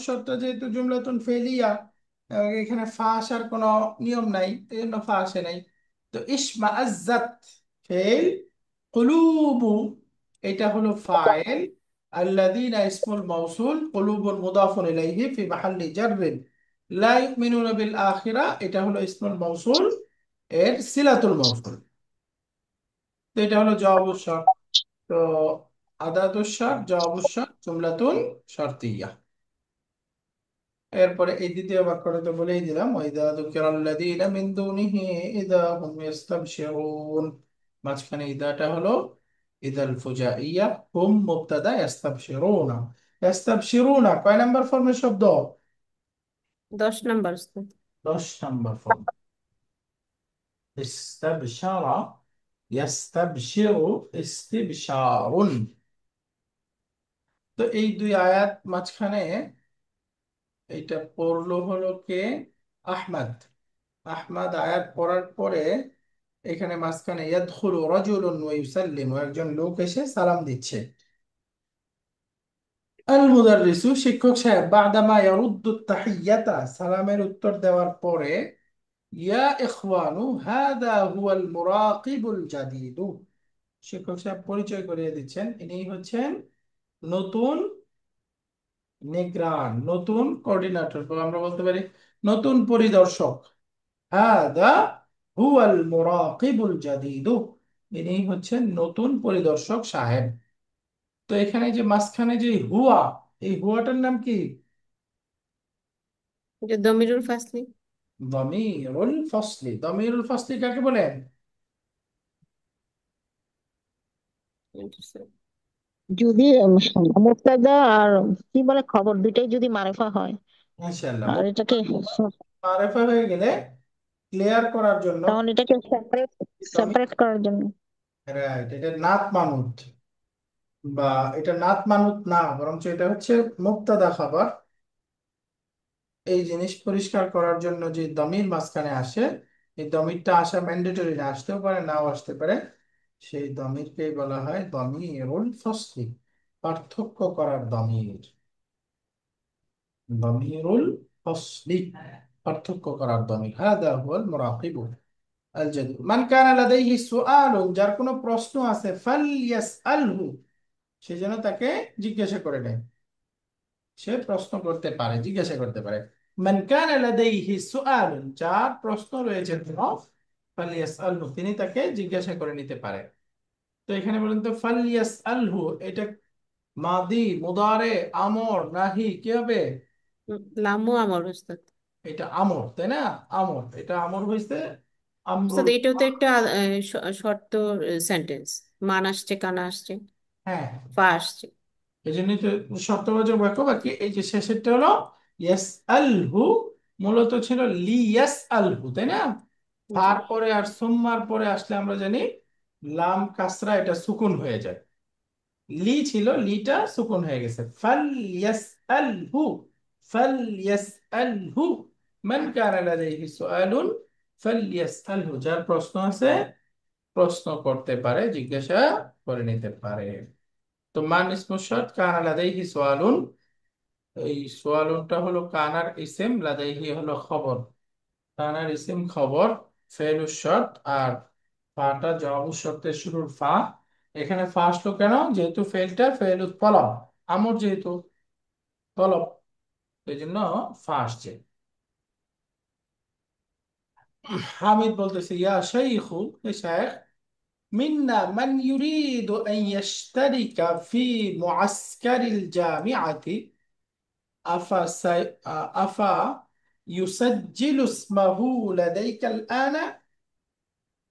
S1: শর্তটা যেহেতু জুমলাতুন ফেলিয়া, এখানে ফা আসার কোনো নিয়ম নাই, এই জন্য ফা আসে নাই। তো ইসমা আজ্জাত ফেল, কুলুবু এটা হলো ফাইল, আল্লাযীনা ইসমুল মাউসুল, কুলুবুন মুদাফুন ইলাইহি ফি মাহাল্লি জাররিন, লা ইউমিনুনা বিল আখিরা এটা হলো ইসমুল মাউসুল, এর সিলাতুল মাউসুল। তো এটা হলো জবাবুর শর্ত। তো আদাতুশ শর্ত, জবাবুশ শর্ত, জুমলাতুন শর্তিয়া। এরপরে এই দ্বিতীয় বাক্যটা তো বলেই দিলাম, ওয়াইদা যুকিরাল্লাযীনা মিন দুনিহি ইযা হুম ইস্তাবশিরুন, মাঝখানে ইদাটা হলো ইদাল ফুজাইয়া, হুম মুবতাদা, ইস্তাবশিরুনা, ইস্তাবশিরুনা কয় নাম্বার ফর্মের শব্দ?
S2: 10 নাম্বার ওস্তাদ।
S1: 10 নম্বর ফর্ম। ইস্তাবশারা, ইস্তাবশিরু, ইস্তিবশারুন। তো এই দুই আয়াত মাঝখানে এইটা পড়লো হলো কে? আহমদ। আহমদ আয়াত পড়ার পরে এখানে মাঝখানে ইয়াদখুলু রাজুলুন ওয়া ইউসাল্লিমু, একজন লোক এসে সালাম দিচ্ছে। আল মুদাররিসু, শিক্ষক সাহেব, বাদামা ইয়ারুদ্দু তাহিয়াতা, সালামের উত্তর দেওয়ার পরে, ইয়া ইখওয়ানু হাদা হুয়াল মুরাকিবুল জাদিদু, শিক্ষক সাহেব পরিচয় করিয়ে দিচ্ছেন ইনি হচ্ছেন নতুন নিগরান, নতুন কোঅর্ডিনেটর, আমরা বলতে পারি নতুন পরিদর্শক। হাদা হুয়াল মুরাকিবুল জাদিদু, ইনি হচ্ছেন নতুন পরিদর্শক সাহেব। তো এখানে যে মাঝখানে যে হুয়া, এই হুয়াটার নাম কি?
S2: যে দমিরুল ফাসলি।
S1: দমিরুল ফসলি। দমিরুল ফসলি কাকে বলেন?
S4: যদি মুক্তাদা আর কি বলে খবর দুইটাই যদি মারেফা হয়,
S1: ইনশাআল্লাহ
S4: আর এটাকে
S1: মারেফা হয়ে গেলে ক্লিয়ার করার জন্য,
S4: তখন এটাকে সেপারেট সেপারেট করার জন্য
S1: রাইট, এটা নাত মানুত, বা এটা নাত মানুত না, বরঞ্চ এটা হচ্ছে মুক্তাদা খাবার। এই জিনিস পরিষ্কার করার জন্য যে দমির মাঝখানে আসে, এই দমিরটা আসা ম্যান্ডেটরি না, আসতেও পারে নাও আসতে পারে, সেই দমিরকেই বলা হয় দমিরুল ফসলি, পার্থক্য করার দমির। দমিরুল ফসলি, পার্থক্য করার দমির। হাদা হুয়াল মুরাকিবু আল জাদু। মান কানা লাদাইহি সুআলুন, যার কোনো প্রশ্ন আছে, ফালইয়াসআলহু, সে যেন তাকে জিজ্ঞাসা করে নেয়, সে প্রশ্ন করতে পারে, জিজ্ঞাসা করতে পারে। মান কানা লাদাইহি সুআলুন, যার প্রশ্ন রয়েছে কোনো, ফালইয়াসআলহু, তিনি তাকে জিজ্ঞাসা করে নিতে পারে। তো এখানে বলেন তো ফালইয়াসআলহু, এটা মাদি, মুদারে, আমর, নাহি, কি হবে?
S2: লামু আমার উস্তাদ।
S1: এটা আমর, তাই না? আমর, এটা আমর হয়েছে
S2: উস্তাদ
S1: আমরুল।
S2: এটাও তো একটা শর্ত সেন্টেন্স। মান আসছে, কানা আসছে,
S1: হ্যাঁ,
S2: ফা আসছে।
S1: এই জন্যই তো শর্তবাচক বাক্য। বাকি এই যে শেষেরটা হলো ইয়াস আলহু, মূলত ছিল লি ইয়াস আলহু, তাই না?
S2: জি।
S1: তারপরে আর সুম্মার পরে আসলে আমরা জানি লাম কাসরা, এটা সুকুন হয়ে যায়। লি ছিল, লিটা সুকুন হয়ে গেছে। ফাল ইয়াস আলহু, ফাল ইয়াস আলহু, মান কানা লাদাইহি সুআলুন ফাল ইয়াস আলহু, যার প্রশ্ন আছে প্রশ্ন করতে পারে, জিজ্ঞাসা করে নিতে পারে। তো মান ইসমুশ শর্ত, কানা লাদাইহি সুআলুন, এই সোয়ালুনটা হলো কানার ইসিম, লাদাইহি হলো খবর। কানার ইসিম খবর, ফেলুস শর্ত, আর ফাটা জবাবু শর্তের শুরুর ফা। এখানে ফা আসলো কেন? যেহেতু ফেলটা ফেলুত তলব, আমর যেহেতু তলব, এই জন্য ফা আসছে। হামিদ বলতেছে, ইয়া শাইখু, এ শাইখ, মিন্না মান ইউরিদু আন ইয়াশতারিকা ফি মুআসকারিল জামিআতি আফা সাই আফা ইউসাজ্জিলু ইসমাহু লাদাইকাল আনা।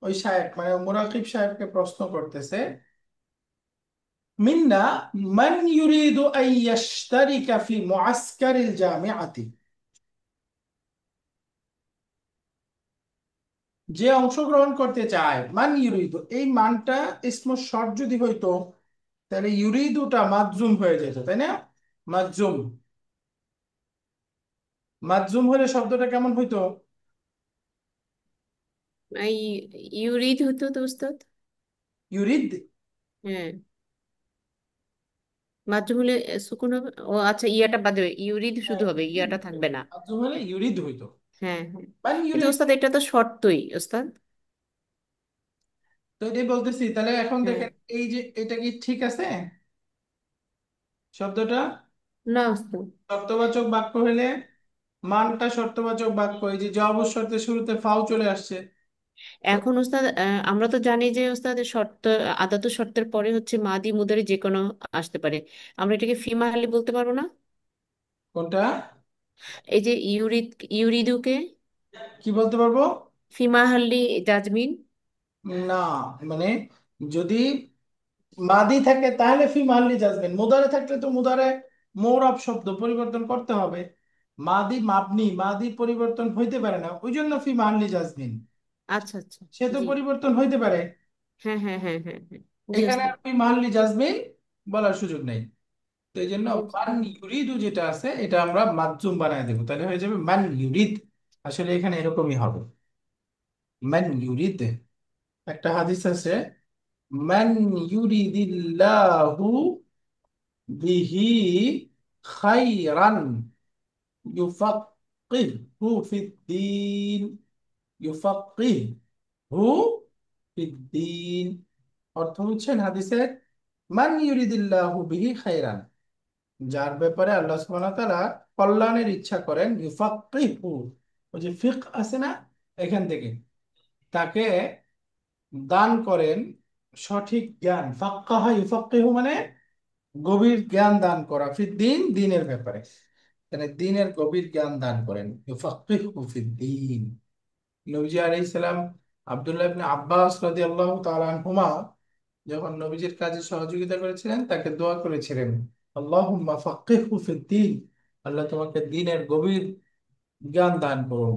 S1: ওই সাহেব মানে মুরাকিব সাহেবকে প্রশ্ন করতেছে, মিন্না মান ইউরিদু আন ইয়াশতারিকা ফি মুআসকারিল জামিআতি, যে অংশগ্রহণ করতে চায়, মান ইউরিদু, এই মানটা ইসমু শর্ত যদি হইতো তাহলে ইউরিদুটা মাজজুম হয়ে যেত, তাই না? মাজজুম, মাজজুম হলে শব্দটা কেমন হইতো?
S2: এই ইউরিদ হতো তো উস্তাদ।
S1: ইউরিদ,
S2: হ্যাঁ, মাঝে হলে সুকুন হবে। ও আচ্ছা, ইয়াটা বাদে ইউরিদ শুধু
S1: হ্যাঁ,
S2: হবে, ইয়াটা থাকবে না।
S1: মাজজুম হলে ইউরিদ হইতো।
S2: হ্যাঁ হ্যাঁ।
S1: মান
S2: কিন্তু
S1: ইউরিদ,
S2: ওস্তাদ এটা তো শর্তই ওস্তাদ।
S1: তো এটাই বলতেছি, তাহলে এখন
S2: হ্যাঁ।
S1: দেখেন এই যে এটা কি ঠিক আছে শব্দটা?
S2: না ওস্তাদ।
S1: শর্তবাচক বাক্য হলে মানটা শর্তবাচক বাক্য, এই যে জবাব শর্তের শুরুতে ফাও চলে আসছে। তো
S2: এখন ওস্তাদ আমরা তো জানি যে ওস্তাদ শর্ত, আদাত শর্তের পরে হচ্ছে মাদি মুদারি যে কোনো আসতে পারে। আমরা এটাকে ফি মাহালি বলতে পারবো না?
S1: কোনটা?
S2: এই যে ইউরিদুকে
S1: কি বলতে পারবো?
S2: ফি মাহালি জাজমিন।
S1: না, মানে যদি মাদি থাকে তাহলে ফি মাহল্লি জাজমেন, মুদারে থাকলে তো মুদারে মৌরব শব্দ পরিবর্তন করতে হবে। মাদি মাবনি, মাদি পরিবর্তন হইতে পারে না, ওই জন্য ফি মাহল্লি জাজমিন,
S2: আচ্ছা আচ্ছা।
S1: সে তো
S2: জি।
S1: পরিবর্তন হইতে পারে।
S2: হ্যাঁ হ্যাঁ হ্যাঁ হ্যাঁ হ্যাঁ। জি
S1: এখানে
S2: ওস্তাদ।
S1: আর ফি মাহল্লি জাজমিন বলার সুযোগ নেই। তো এই জন্য
S2: বুঝলাম।
S1: মান ইউরিদু যেটা আছে এটা আমরা মাজ্জুম বানায় দেবো, তাহলে হয়ে যাবে মান ইউরিদ। আসলে এখানে এরকমই হবে, মান ইউরিদ। একটা হাদিস আছে, মান ইউরিদিল্লাহু বিহি খাইরান ইউফাক্কিহু ফিদ্দীন, ইউফাক্কিহু ফিদ্দীন। অর্থ হচ্ছেন হাদিসের, মান ইউরিদিল্লাহু বিহি খাইরান, যার ব্যাপারে আল্লাহ সুবহানাহু ওয়া তাআলা কল্যাণের ইচ্ছা করেন, ইউফাক্কিহু, ওই যে ফিক আছে না, এখান থেকে তাকে দান করেন সঠিক জ্ঞান। ফাক্কাহা ইউফাক্কিহু মানে গভীর জ্ঞান দান করা, ফিদ্দিন দিনের ব্যাপারে, মানে দিনের গভীর জ্ঞান দান করেন, ইউফাক্কিহু ফিদ্দিন। নবীজি আলাইহিস সালাম আব্দুল্লাহ ইবনে আব্বাস রাদিয়াল্লাহু তাআলা আনহুমা যখন নবীজির কাজে সহযোগিতা করেছিলেন তাকে দোয়া করেছিলেন, আল্লাহুম্মা ফাক্কিহু ফিদ্দিন, আল্লাহ তোমাকে দিনের গভীর জ্ঞান দান করুন।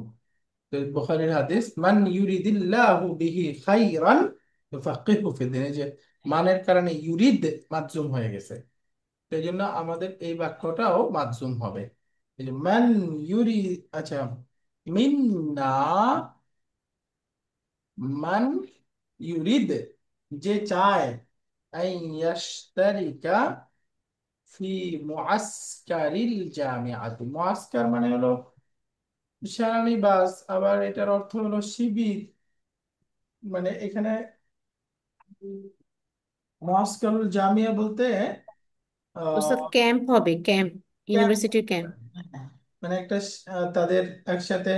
S1: তো বুখারীর হাদিস, মান ইউরিদিল্লাহু বিহি খাইরান ইউফাক্কিহু ফিদ্দিন, এই যে মানের কারণে ইউরিদ মাযযুম হয়ে গেছে, সেই জন্য আমাদের এই বাক্যটাও মাযযুম হবে। এই যে মান ইউরি, আচ্ছা, মিন্না, মান ইউরিদ যে চায়, আন ইয়াশতারিকা ফি মুআসকারিল জামিআতি, মুআসকার মানে হলো সেনানিবাস, আবার এটার অর্থ হলো শিবির। মানে এখানে মুআসকারুল জামিয়া বলতে
S2: ওস্তাদ
S1: আহ
S2: ক্যাম্প হবে, ক্যাম্প,
S1: ক্যাম্প,
S2: ইউনিভার্সিটির ক্যাম্প।
S1: মানে একটা তাদের একসাথে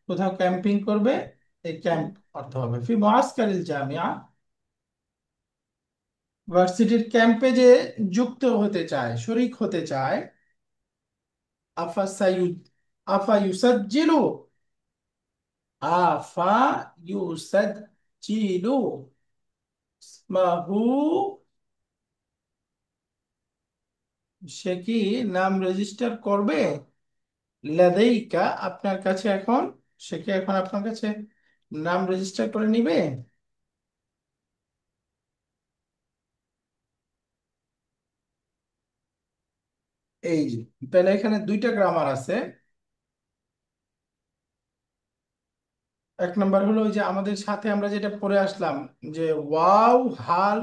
S1: কোথাও ক্যাম্পিং করবে, এই ক্যাম্প অর্থ হবে। ফি মুআসকারিল জামিয়া, ভার্সিটির ক্যাম্পে যে যুক্ত হতে চায়, শরীক হতে চায়। আফা সাইয়ুদ, আফা ইউসাজ্জিলু, আফা ইউসাজ্জিলু মাহু, সে কি নাম রেজিস্টার করবে, লাদাইকা আপনার কাছে এখন, সে কি এখন আপনার কাছে নাম রেজিস্টার করে নিবে। এই যে, তাহলে এখানে দুইটা গ্রামার আছে। এক নম্বর হলো ওই যে আমাদের সাথে আমরা যেটা পড়ে আসলাম, যে ওয়াও, হাল,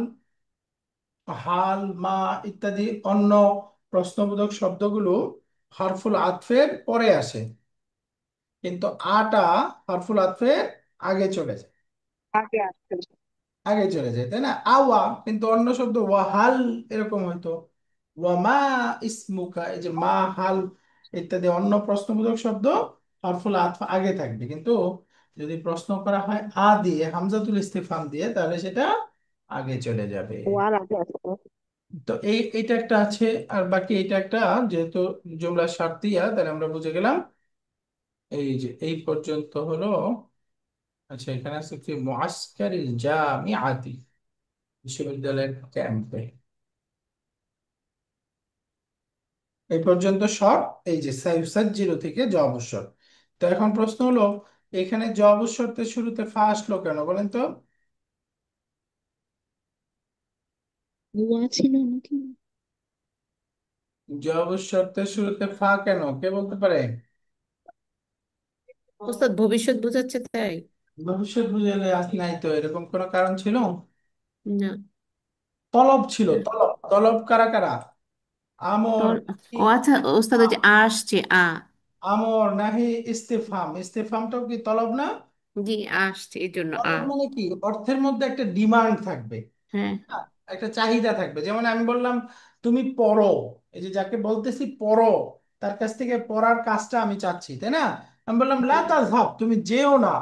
S1: হাল, মা ইত্যাদি অন্য প্রশ্নবোধক শব্দগুলো হরফুল আতফের পরে আসে, কিন্তু আটা হরফুল আতফের আগে চলে যায়,
S3: আগে আসতে।
S1: আগে চলে যায়, তাই না। আওয়া কিন্তু অন্য শব্দ ওয়াহাল এরকম হয়তো, ওয়ামা ইসমুকা, এই যে মা, হাল ইত্যাদি অন্য প্রশ্নবোধক শব্দ হরফুল আতফ আগে থাকবে, কিন্তু যদি প্রশ্ন করা হয় আ দিয়ে, হামজাতুল ইস্তিফহাম দিয়ে, তাহলে সেটা আগে চলে যাবে।
S4: ওয়ার আগে আসতে।
S1: তো এইটা একটা আছে, আর বাকি এটা একটা, যেহেতু জুমলা শারতিয়া, তাহলে আমরা বুঝে গেলাম। এই যে এই পর্যন্ত হলো। আচ্ছা, এখানে আছে কি, মুআসকারিল জামিআতি, বিশ্ববিদ্যালয়ের ক্যাম্পে, এই পর্যন্ত সব। এই যে সাইউসাজ্জিলু থেকে জ অবসর। তো এখন প্রশ্ন হলো, এখানে জ অবসরতে শুরুতে ফা আসলো কেন বলেন তো।
S4: ওয়া ছিল নাকি?
S1: জ অবসরতে শুরুতে ফা কেন, কে বলতে পারে।
S2: ওস্তাদ ভবিষ্যৎ বোঝাচ্ছে তাই?
S1: ভবিষ্যৎ বুঝালে আজ নাই তো, এরকম কোনো কারণ ছিল।
S2: না।
S1: তলব ছিল, তলব, তলব কারা কারা, আমর,
S2: তোর, ও আচ্ছা ওস্তাদ, ওই যে আসছে
S1: আমর নাহি ইস্তেফাম, ইস্তেফামটাও কি তলব না।
S2: জি, আসছে এই জন্য
S1: তলব মানে কি, অর্থের মধ্যে একটা ডিমান্ড থাকবে,
S2: হ্যাঁ।
S1: একটা চাহিদা থাকবে। যেমন আমি বললাম তুমি পড়ো, এই যে যাকে বলতেছি পড়ো, তার কাছ থেকে পড়ার কাজটা আমি চাচ্ছি, তাই না। আমি বললাম লা
S2: হুম,
S1: তাযহাব, তুমি যেও না,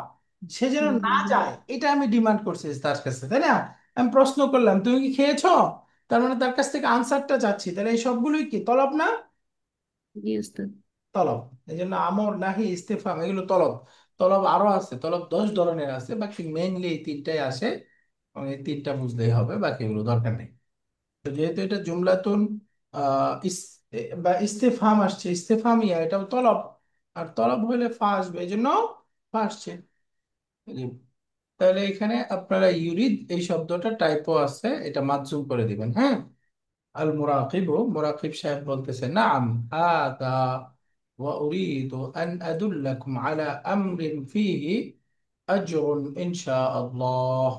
S1: সে যেন
S2: হুম,
S1: না
S2: হুম, হুম।
S1: যায়, এটা আমি ডিমান্ড করছি তার কাছে, তাই না। আমি প্রশ্ন করলাম তুমি কি খেয়েছো, তার মানে তার কাছ থেকে আনসারটা চাচ্ছি, তাহলে এই সবগুলোই কি তলব না।
S2: জি ওস্তাদ।
S1: তলব। এই জন্য আমর নাহি ইস্তেফাম এগুলো তলব। তলব আরো আছে, তলব 10 ধরনের আছে, বাকি মেইনলি এই তিনটাই আসে, এবং এই তিনটা বুঝলেই হবে, বাকি এগুলো দরকার নেই। তো যেহেতু এটা জুমলাতুন বা ইস্তেফাম আসছে, ইস্তেফামিয়া, এটাও তলব, আর তলব হইলে ফা আসবে, এই জন্য ফা আসছে। এই যে, তাহলে এখানে আপনারা ইউরিদ এই শব্দটা টাইপও আছে, এটা মানসুব করে দিবেন, হ্যাঁ। আল মুরাকিবু, মুরাকিব সাহেব বলতেছে, নাম হাদা ওয়া উরিদু আন আদুল্লাকুম আলা আমরিন ফীহি আজরুন ইনশাআল্লাহ।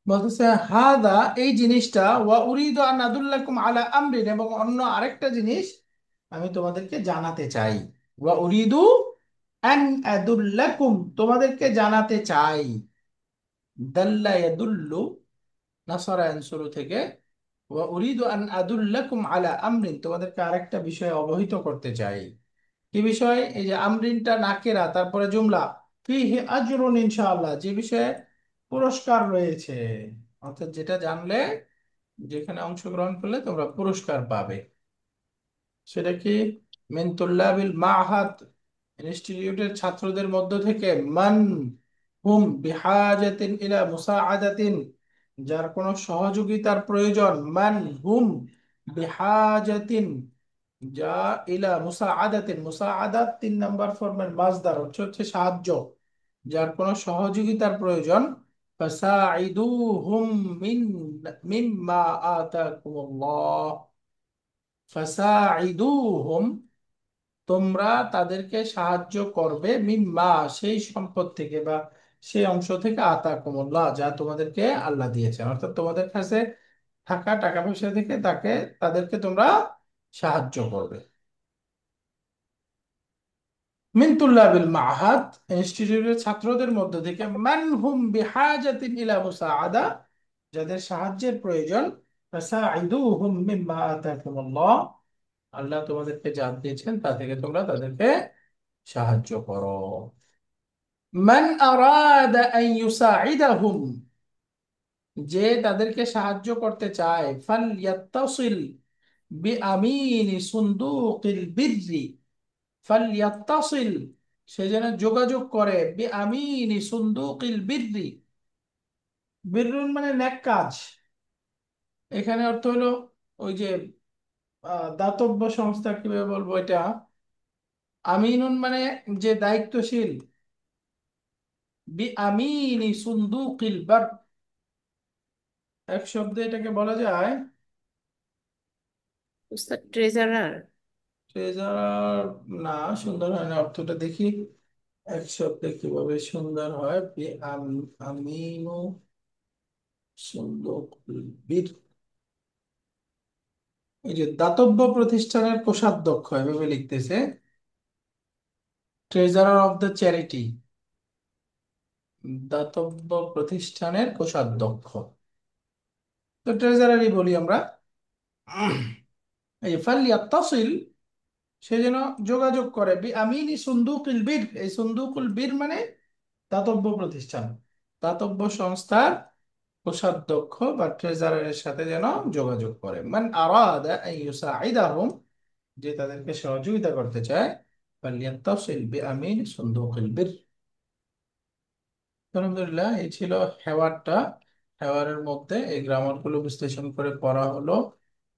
S1: বলতেছে হাদা, এই জিনিসটা, ওয়া উরিদু আন আদুল্লাকুম আলা আমরিন, এবং অন্য আরেকটা জিনিস আমি তোমাদেরকে জানাতে চাই। ওয়া উরিদু আন আদুল্লাকুম, তোমাদেরকে জানাতে চাই। দাল্লা ইয়াদুল্লু, নাসারা শুরু থেকে, ওয়া উরিদু আন আদুল্লাকুম আলা আমরিন, তোমাদেরকে আরেকটা বিষয়ে অবহিত করতে চাই। কি বিষয়? এই যে আমরিনটা নাকেরা, তারপরে জুমলা, ফিহি আজরুন ইনশাআল্লাহ, যে বিষয়ে পুরস্কার রয়েছে, অর্থাৎ যেটা জানলে, যেখানে অংশগ্রহণ করলে তোমরা পুরস্কার পাবে। সেটা কি? মিন তুল্লাবিল মাহাদ, ইনস্টিটিউটের ছাত্রদের মধ্য থেকে, মান হুম বিহাজাতিন ইলা মুসাআদাতিন, যার কোনো সহযোগিতার প্রয়োজন, মান হুম বিহাজাতিন, যা ইলা মুসাআদাতিন, মুসাআদাত 3 নম্বর ফর্মের মাজদার, হচ্ছে সাহায্য, যার কোনো সহযোগিতার প্রয়োজন, ফাসাইদুহুম মিন মিম্মা আতাকুমুল্লাহ, ফাসাইদুহুম, তোমরা তাদেরকে সাহায্য করবে, মিম্মা, সেই সম্পদ থেকে বা সেই অংশ থেকে, আতাকুমুল্লাহ, যা তোমাদেরকে আল্লাহ দিয়েছেন, অর্থাৎ তোমাদের কাছে থাকা টাকা পয়সা থেকে তাদেরকে তোমরা সাহায্য করবে। মিন তুল্লাবিল মাহাদ, ইনস্টিটিউটের ছাত্রদের মধ্য থেকে, মান হুম বিহাজাতিন ইলা মুসাআদা, যাদের সাহায্যের প্রয়োজন, ফাসাইদুহুম মিম্মা আতাকুমুল্লাহ, আল্লাহ তোমাদেরকে যা দিয়েছেন তা থেকে তোমরা তাদেরকে সাহায্য করো। মান আরাদা আন ইউসাইদাহুম, যে তাদেরকে সাহায্য করতে চায়, ফালইয়াত্তাসিল বিআমিনি সুন্দুকিল বিররি, ফালইয়াত্তাসিল, সে যেন যোগাযোগ করে, বিআমিনি সুন্দুকিল বিররি, বিররুন মানে নেক কাজ, এখানে অর্থ হলো ওই যে দাতব্য সংস্থা, কিভাবে বলবো এটা, আমিনুন মানে যে দায়িত্বশীল, বিআমিনি সুন্দুকিল বার, এক শব্দে এটাকে বলা যায়
S2: উস্তাদ ট্রেজারার।
S1: ট্রেজারার। না, সুন্দর হয় না, অর্থটা দেখি এক শব্দে কিভাবে সুন্দর হয়। আমিনু সুন্দর বীর, এই যে দাতব্য প্রতিষ্ঠানের কোষাধ্যক্ষ, এভাবে লিখতেছে, ট্রেজারার অফ দ্য চ্যারিটি, দাতব্য প্রতিষ্ঠানের কোষাধ্যক্ষ, তো ট্রেজারারই বলি আমরা। এই ফালিয়াত্তাসিল, সে যেন যোগাযোগ করে, আমিনি সুন্দুকুল বীর, এই সুন্দুকুল বীর মানে দাতব্য প্রতিষ্ঠান, দাতব্য সংস্থার কোষাধ্যক্ষ বা ট্রেজারারের সাথে যেন যোগাযোগ করে। মান আরাদা আন ইউসাইদাহুম, যে তাদেরকে সহযোগিতা করতে চায়, ফালিয়াত্তাসিল বিআমিন সুন্দুকুল বীর। আলহামদুলিল্লাহ, এই ছিল হেওয়ারটা। হেওয়ারের মধ্যে এই গ্রামার গুলো বিশ্লেষণ করে পড়া হলো।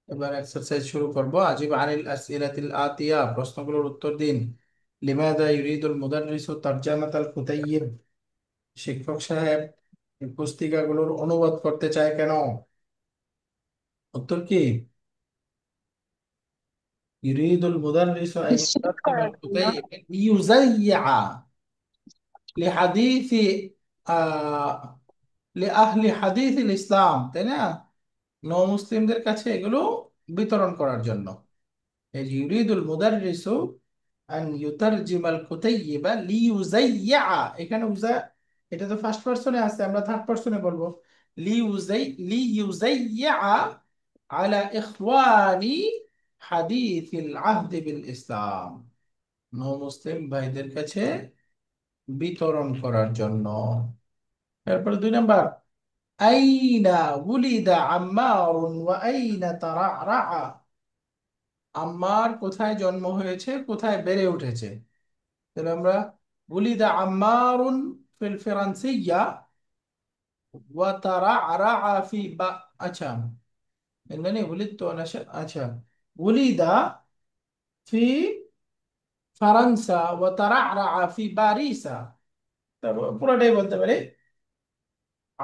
S1: এবার এক্সারসাইজ শুরু করব। আজিব আনিল আসইলাতিল আতিয়া, প্রশ্নগুলোর উত্তর দিন। লিমাযা ইউরিদুল মুদাররিসু তারজামাতাল কুতাইয়িব, শিক্ষক সাহেব এই পুস্তিকাগুলোর অনুবাদ করতে চায় কেন? উত্তর কি? ইউরিদুল মুদাররিসু আন
S4: নিশ্চিত
S1: ইউতারজিমাল
S4: করার জন্য।
S1: কুতাইয়িব লিইউযায়্যিআ লিহাদিসি লিআহলি হাদিসিল ইসলাম, তাই না? নও মুসলিমদের কাছে এগুলো বিতরণ করার জন্য। এই যে ইউরিদুল মুদাররিসু আন ইউতারজিমাল কুতাইয়িবা লিইউযায়্যিআ, এখানে এটা তো ফার্স্ট পারসনে আছে, আমরা থার্ড পারসনে বলবো, লিইউযায়্যিআ আলা ইখওয়ানি হাদিসিল আহদি বিল ইসলাম, নও মুসলিম ভাইদের কাছে বিতরণ করার জন্য। এরপর 2 নাম্বার, আইনা উলিদা আম্মারুন ওয়া আইনা তারা'রা, আম্মার কোথায় জন্ম হয়েছে, কোথায় বেড়ে উঠেছে? তাহলে আমরা উলিদা আম্মারুন ফিল ফিরান্সিয়া ওয়া তারা'রা ফি বা, আচ্ছা, ইন্নানি উলিদতু আচ্ছা, উলিদা ফি ফারান্সা ওয়া তারা'রা ফি বারিসা, তারপর পুরোটাই বলতে পারি।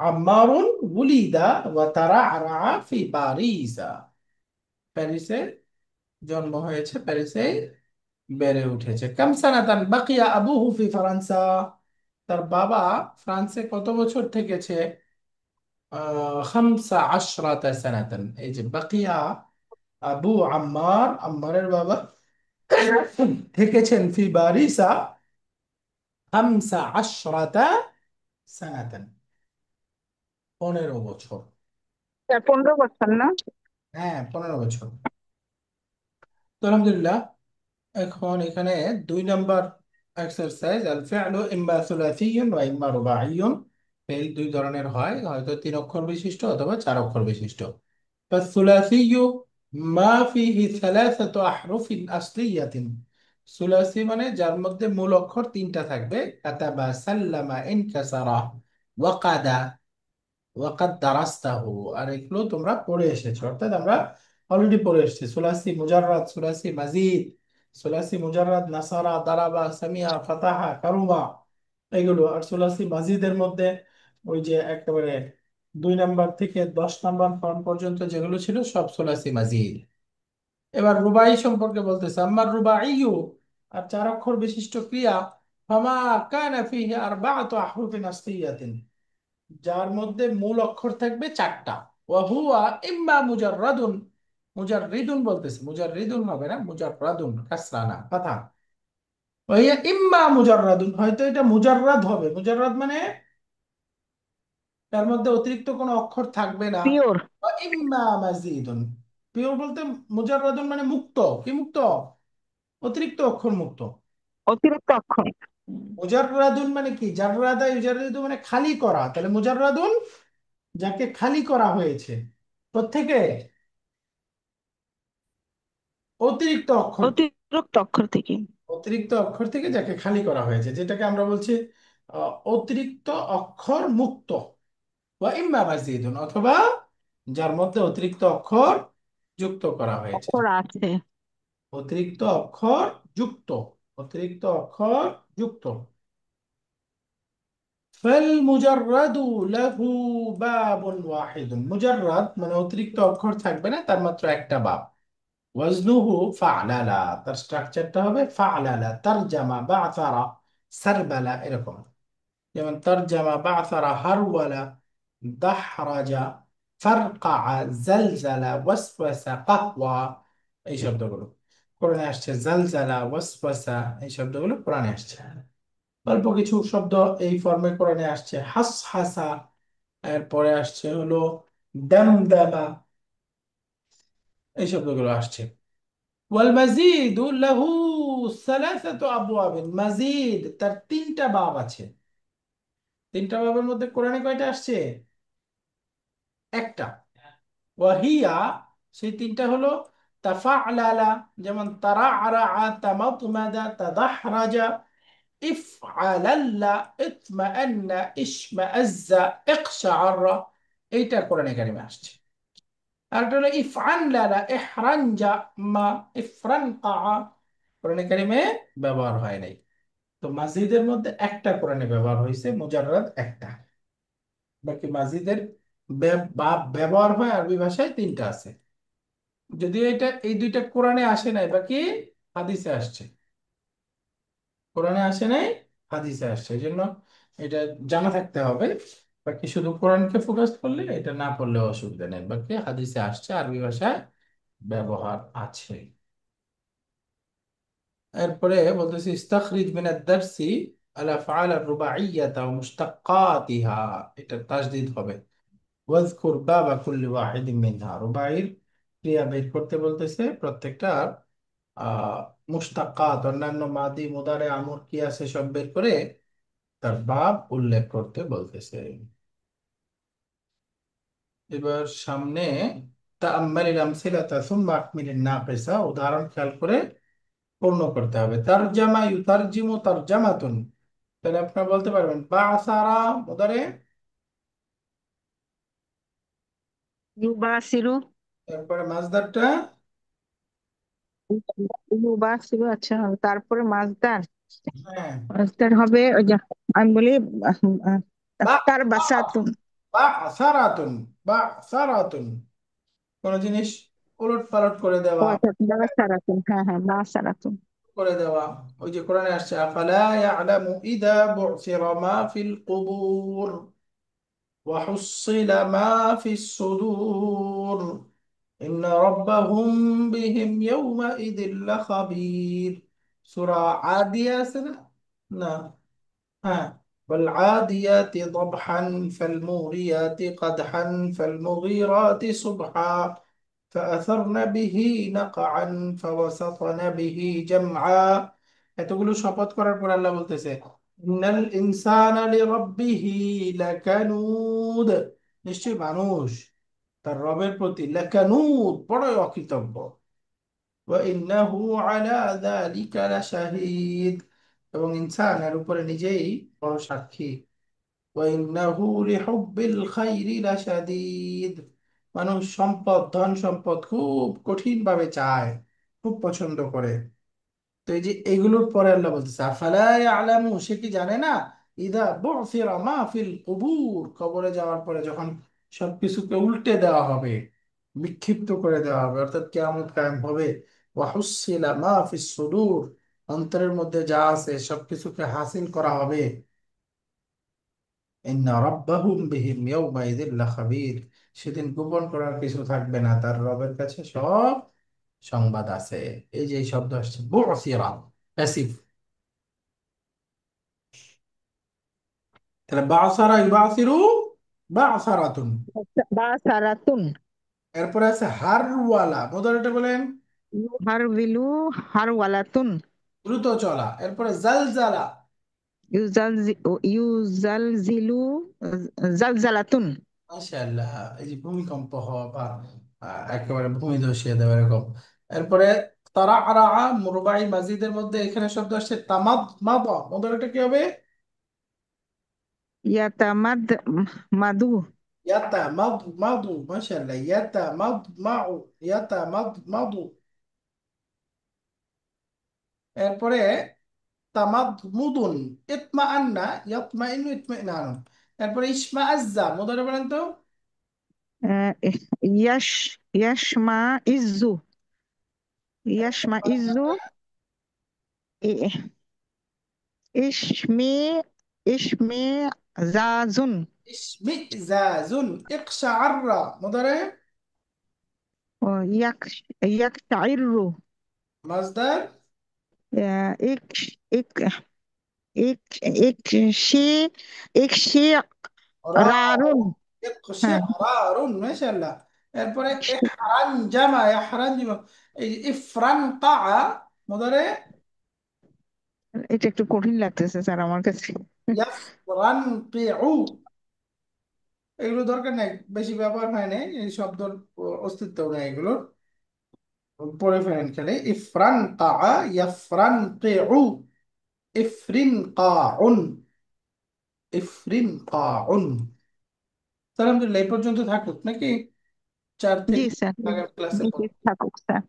S1: আম্মারুন উলিদা ওয়া তারাআরা ফি পারিসা, প্যারিসে জন্ম হয়েছে, প্যারিসে বেড়ে উঠেছে। কাম সানাতান বাকিয়া আবুহু ফি ফরানসা, তার বাবা ফ্রান্সে কত বছর থেকেছে? খামসা আশরাতা সানাতান। এই যে বাকিয়া আবু আম্মার, আম্মারের বাবা থেকেছেন ফি বারিসা খামসা আশরাতা সানাতান, 15 বছর।
S3: 15 বছর না?
S1: হ্যাঁ, 15 বছর। তো আলহামদুলিল্লাহ, এখন এখানে 2 নম্বর এক্সারসাইজ, আল ফি'লু ইম্মা সুলাসিয়্যুন ওয়া ইম্মা রুবাইয়্যুন। ফেল 2 ধরনের হয়, হয়তো 3 অক্ষর বিশিষ্ট অথবা 4 অক্ষর বিশিষ্ট। ফাসসুলাসিয়্যু মা ফিহি সালাসাতু আহরুফিন আসলিয়াতিন। সুলাসি মানে যার মধ্যে মূল অক্ষর 3টা থাকবে। কাতাবা, সাল্লামা, ইনকাসারা, ওয়াকাদা, ওয়াকাদ দারাস্তাহু। আর এগুলো তোমরা পড়ে এসেছো, অর্থাৎ আমরা অলরেডি পড়ে এসেছি। সুলাসি মুজাররাদ, সুলাসি মাজিদ, সুলাসি মুজাররাদ নাসারা, দারাবা, সামিয়া, ফাতাহা, কারুবা, এগুলো। আর সুলাসি মাজিদের মধ্যে ওই যে একেবারে 2 নাম্বার থেকে 10 নাম্বার ফর্ম পর্যন্ত যেগুলো ছিল সব সুলাসি মাজিদ। এবার রুবাই সম্পর্কে বলতেছে, আম্মার রুবাইয়ু, আর 4 অক্ষর বিশিষ্ট ক্রিয়া, ফামা কানা ফিহি আরবাআতু আহরুফিন আসলিয়াতিন, যার মধ্যে মূল অক্ষর থাকবে 4টা। ওয়াহুয়া ইম্মা মুজাররাদুন, মুজাররিদুন বলতেছে, মুজাররিদুন হবে না, মুজাররাদুন, কাসরা না, কথা। ওয়াহিয়া ইম্মা মুজাররাদুন, হয়তো এটা মুজাররাদ হবে। মুজাররাদ মানে তার মধ্যে অতিরিক্ত কোনো অক্ষর থাকবে না।
S4: পিওর।
S1: ওয়া ইম্মা মাজিদুন, পিওর বলতে মুজাররাদুন মানে মুক্ত, কি মুক্ত? অতিরিক্ত অক্ষর মুক্ত।
S4: অতিরিক্ত অক্ষর।
S1: মুজাররাদুন মানে কি? জাররাদা ইউজাররিদু মানে খালি করা, তাহলে মুজাররাদুন যাকে খালি করা হয়েছে প্রত্যেকে অতিরিক্ত অক্ষর,
S4: অতিরিক্ত অক্ষর থেকে।
S1: অতিরিক্ত অক্ষর থেকে যাকে খালি করা হয়েছে, যেটাকে আমরা বলছি অতিরিক্ত অক্ষর মুক্ত। বা ইম্মা মাজিদুন, অথবা যার মধ্যে অতিরিক্ত অক্ষর যুক্ত করা হয়েছে।
S4: অক্ষর আছে।
S1: অতিরিক্ত অক্ষর যুক্ত, অতিরিক্ত অক্ষর যুক্ত। ফাল মুজাররাদু লাহু বাবুন ওয়াহিদুন, মুজাররাদ মানে অতিরিক্ত অক্ষর থাকবে না, তার মাত্র একটা বাব। ওয়াজনুহু ফা'লালা, তার স্ট্রাকচারটা হবে ফা'লালা, তারজামা, বা'সারা, সারবালা, এরকম। যেমন তরজামা, বা'সারা, হারওয়ালা, দাহরাজা, ফারকা, জালজালা, ওয়াসওয়াসা, কাহওয়া, এই শব্দগুলো কোরআনে আসছে। জালজালা, ওয়াসওয়াসা, এই শব্দগুলো কোরআনে আসছে। অল্প কিছু শব্দ এই ফর্মে কোরআনে আসছে। হাসহাসা, এরপরে আসছে হলো দামদামা, এই শব্দগুলো আসছে। ওয়াল মাজিদু লাহু সালাসাতু আবওয়াবিন, মাজিদ তার 3টা বাব আছে। 3টা বাবের মধ্যে কোরআনে কয়টা আসছে? একটা। ওয়াহিয়া, সেই 3টা হলো তাফা'লালা, যেমন তারা'আরা, তামাতমাদা, তাদাহরাজা, ইফআলাল্লা, ইতমাআন্না, ইশমাআজ্জা, ইকশাআরা, এইটা কোরআনে কারিমে আসছে। আর একটা হলো ইফআনলালা, ইহরানজা, মা, ইফরানকা, কোরআনে কারিমে ব্যবহার হয় নাই। তো মাজিদের মধ্যে একটা কোরআনে ব্যবহার হয়েছে, মুজাররাদ একটা। বাকি মাজিদের ব্যবহার হয় আরবি ভাষায় 3টা আছে। যদিও এটা এই 2টা কোরআনে আসে নাই, বাকি হাদিসে আসছে। কোরআনে আসে নাই, হাদিসে আসছে, এই জন্য এটা জানা থাকতে হবে। বাকি শুধু কোরআনকে ফোকাস করলে, এটা না পড়লেও অসুবিধা নেই, বাকি হাদিসে আসছে, আরবি ভাষায় ব্যবহার আছে। এরপরে বলতেছি ইস্তাখরিজ মিনাদ দারসি আল আফআল আর রুবাইয়াতা ওয়া মুশতাক্কাতিহা, এটা তাসদীদ হবে। ওয়াজকুর বাবা কুল্লি ওয়াহিদিন মিনহা, রুবাইর ক্রিয়া বের করতে বলতেছে, প্রত্যেকটার মুশতাক্কাত, অন্যান্য মাদি, মুদারে, আমর কি আছে সব বের করে তার বাব উল্লেখ করতে বলতেছে। এবার সামনে তাআম্মালিল আমসিলাতা সুম্মা আকমিলিন নাকিসা, উদাহরণ খেয়াল করে পূর্ণ করতে হবে। তারজামা ইউতারজিমু তারজামাতুন, তাহলে আপনারা বলতে পারবেন বাসারা মুদারে,
S4: ইউবাসিরু।
S1: তারপরে মাজদারটা
S4: ইউবাসিরু, আচ্ছা, তারপরে মাসদার।
S1: হ্যাঁ
S4: মাসদার হবে ওই যে আমি বলি আহ, আহ,
S1: বা
S4: তার বাসাতুন।
S1: বা'সারাতুন, বা'সারাতুন, কোন জিনিস উলট পালট করে
S4: ও
S1: দেওয়া,
S4: আচ্ছা, বা সারাতুন, হ্যাঁ হ্যাঁ, বা সারাতুন।
S1: করে দেওয়া। ওই যে কোরআনে আসছে আফালা ইয়ালামু ইযা বু'সিরা মা ফিল কুবুর ওয়া হুসিলা মা ফিস সুদুর ইন্না রাব্বাহুম বিহিম ইয়াওমাইযিল লাখাবীর। সূরা আদিয়া আছে না? না, হ্যাঁ। والعاديات ضبحا فالموريات قدحا فالمغيرات صبحا فأثرن به نقعا فوسطن به جمعا। এতগুলো শপথ করার পর আল্লাহ বলতেছে ইন্নাল ইনসানা লিরাব্বিহি লাকানুদ, নিশ্চয় মানুষ তার রবের প্রতি লাকানুদ, বড়ই অকৃতজ্ঞ। ওয়া ইন্নাহু আলা যালিকা লাশাহিদ, এবং ইনসান এর উপরে নিজেই বড় সাক্ষী। ওয়া ইন্নাহু লিহুব্বিল খাইরি লাশাদীদ, মানুষ সম্পদ, ধন সম্পদ খুব কঠিন ভাবে চায়, খুব পছন্দ করে। তো এই যে এগুলোর পরে আল্লাহ বলতেছে আফালা ইয়ালামু, সে কি জানে না, ইদা বু'সিরা মা ফিল কুবুর, কবরে যাওয়ার পরে যখন সবকিছুকে উল্টে দেওয়া হবে, বিক্ষিপ্ত করে দেওয়া হবে, অর্থাৎ কিয়ামত কায়েম হবে, ওয়া হুসিলা মা ফিস সুদূর, অন্তরের মধ্যে যা আছে সবকিছুকে হাসিল করা হবে, ইন্না রাব্বাহুম বিহিম ইয়াউমাইযিন লাখাবীর, সেদিন গোপন করার কিছু থাকবে না, তার রবের কাছে সব সংবাদ আছে। এই যে এই শব্দ আসছে বু'সিরা, প্যাসিভ। তাহলে বাসারা ইবাসিরু বাসারাতুন।
S4: বা সারাতুন।
S1: এরপরে আছে হারওয়ালা, মুদারিটা বলেন
S4: হার বিলু, হার ওয়ালাতুন।
S1: দ্রুত চলা। এরপরে জালজালা,
S4: ইউজাল ইউজাল জিলু, জালজালাতুন।
S1: মাশাআল্লাহ, এই যে ভূমিকম্প হওয়া বা একেবারে ভূমি ধসিয়ে দেওয়া এরকম। এরপরে তারা আরা, মুরবাই মাজিদের মধ্যে এখানে শব্দ আসছে তামাদ মাদা, মুদারিটা কি হবে?
S4: ইয়াতামাদ মাদু।
S1: ইয়াতা মাদ মাদু, মাশাআল্লাহ, ইয়াতা মাদ মাউ, ইয়াতা মাদ মাদু। এরপরে তামাদমুদুন, ইতমাআন্না ইয়াতমাইন্নু ইতমিনানুন। এরপরে ইসমা আজ্জা, মুদারি বলেন তো।
S4: আহ, ইয়াশ ইয়াশমা ইজ্জু, ইয়াশমা ইজ্জু। ই- ইশমি ইশমি জাজুন।
S1: ইশমিজাজুন, ইকশাআররা, মুদারি
S4: ও ইয়াক ইয়াকতাইরু।
S1: মাজদার
S4: ইক ইক ইক ইকশি ইকশি
S1: রা,
S4: রারুন। হ্যাঁ,
S1: ইকশিআরারুন, মাশাআল্লাহ। এরপরে ইহরান জামা, ইহরান জামা, এই ইফরান কাআ, মুদারি
S4: এটা একটু কঠিন লাগতেছে স্যার আমার কাছে।
S1: ইয়াফরান কিউ। এগুলো দরকার নাই, বেশি ব্যবহার হয় নাই, এই শব্দের অস্তিত্ব নাই এগুলোর, পড়ে ফেলেন খেলে। ইফরান কা, ইয়াফরান কিউ, ইফরিন কাউন, ইফরিন কাউন। তাহলে আলহামদুলিল্লাহ এই পর্যন্ত থাকুক নাকি, চার
S4: জি
S1: থেকে
S4: স্যার।
S1: আগামী ক্লাসে
S4: জি জি,
S1: পড়ব।
S4: থাকুক স্যার।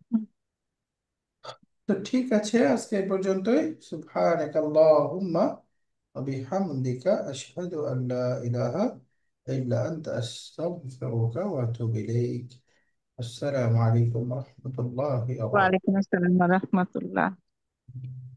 S1: তো ঠিক আছে, আজকে এই পর্যন্তই। সুবহানাক আল্লাহুম্মা ওয়া বিহামদিকা আশহাদু আন লা ইলাহা ইল্লা আনতা আস্তাগফিরুকা ওয়া আতুবু ইলাইক। আসসালামু আলাইকুম ওয়া রাহমাতুল্লাহি ওয়া
S4: ওয়ালাইকুম আসসালাম ওয়া রাহমাতুল্লাহ।
S1: বারাকাতুহু।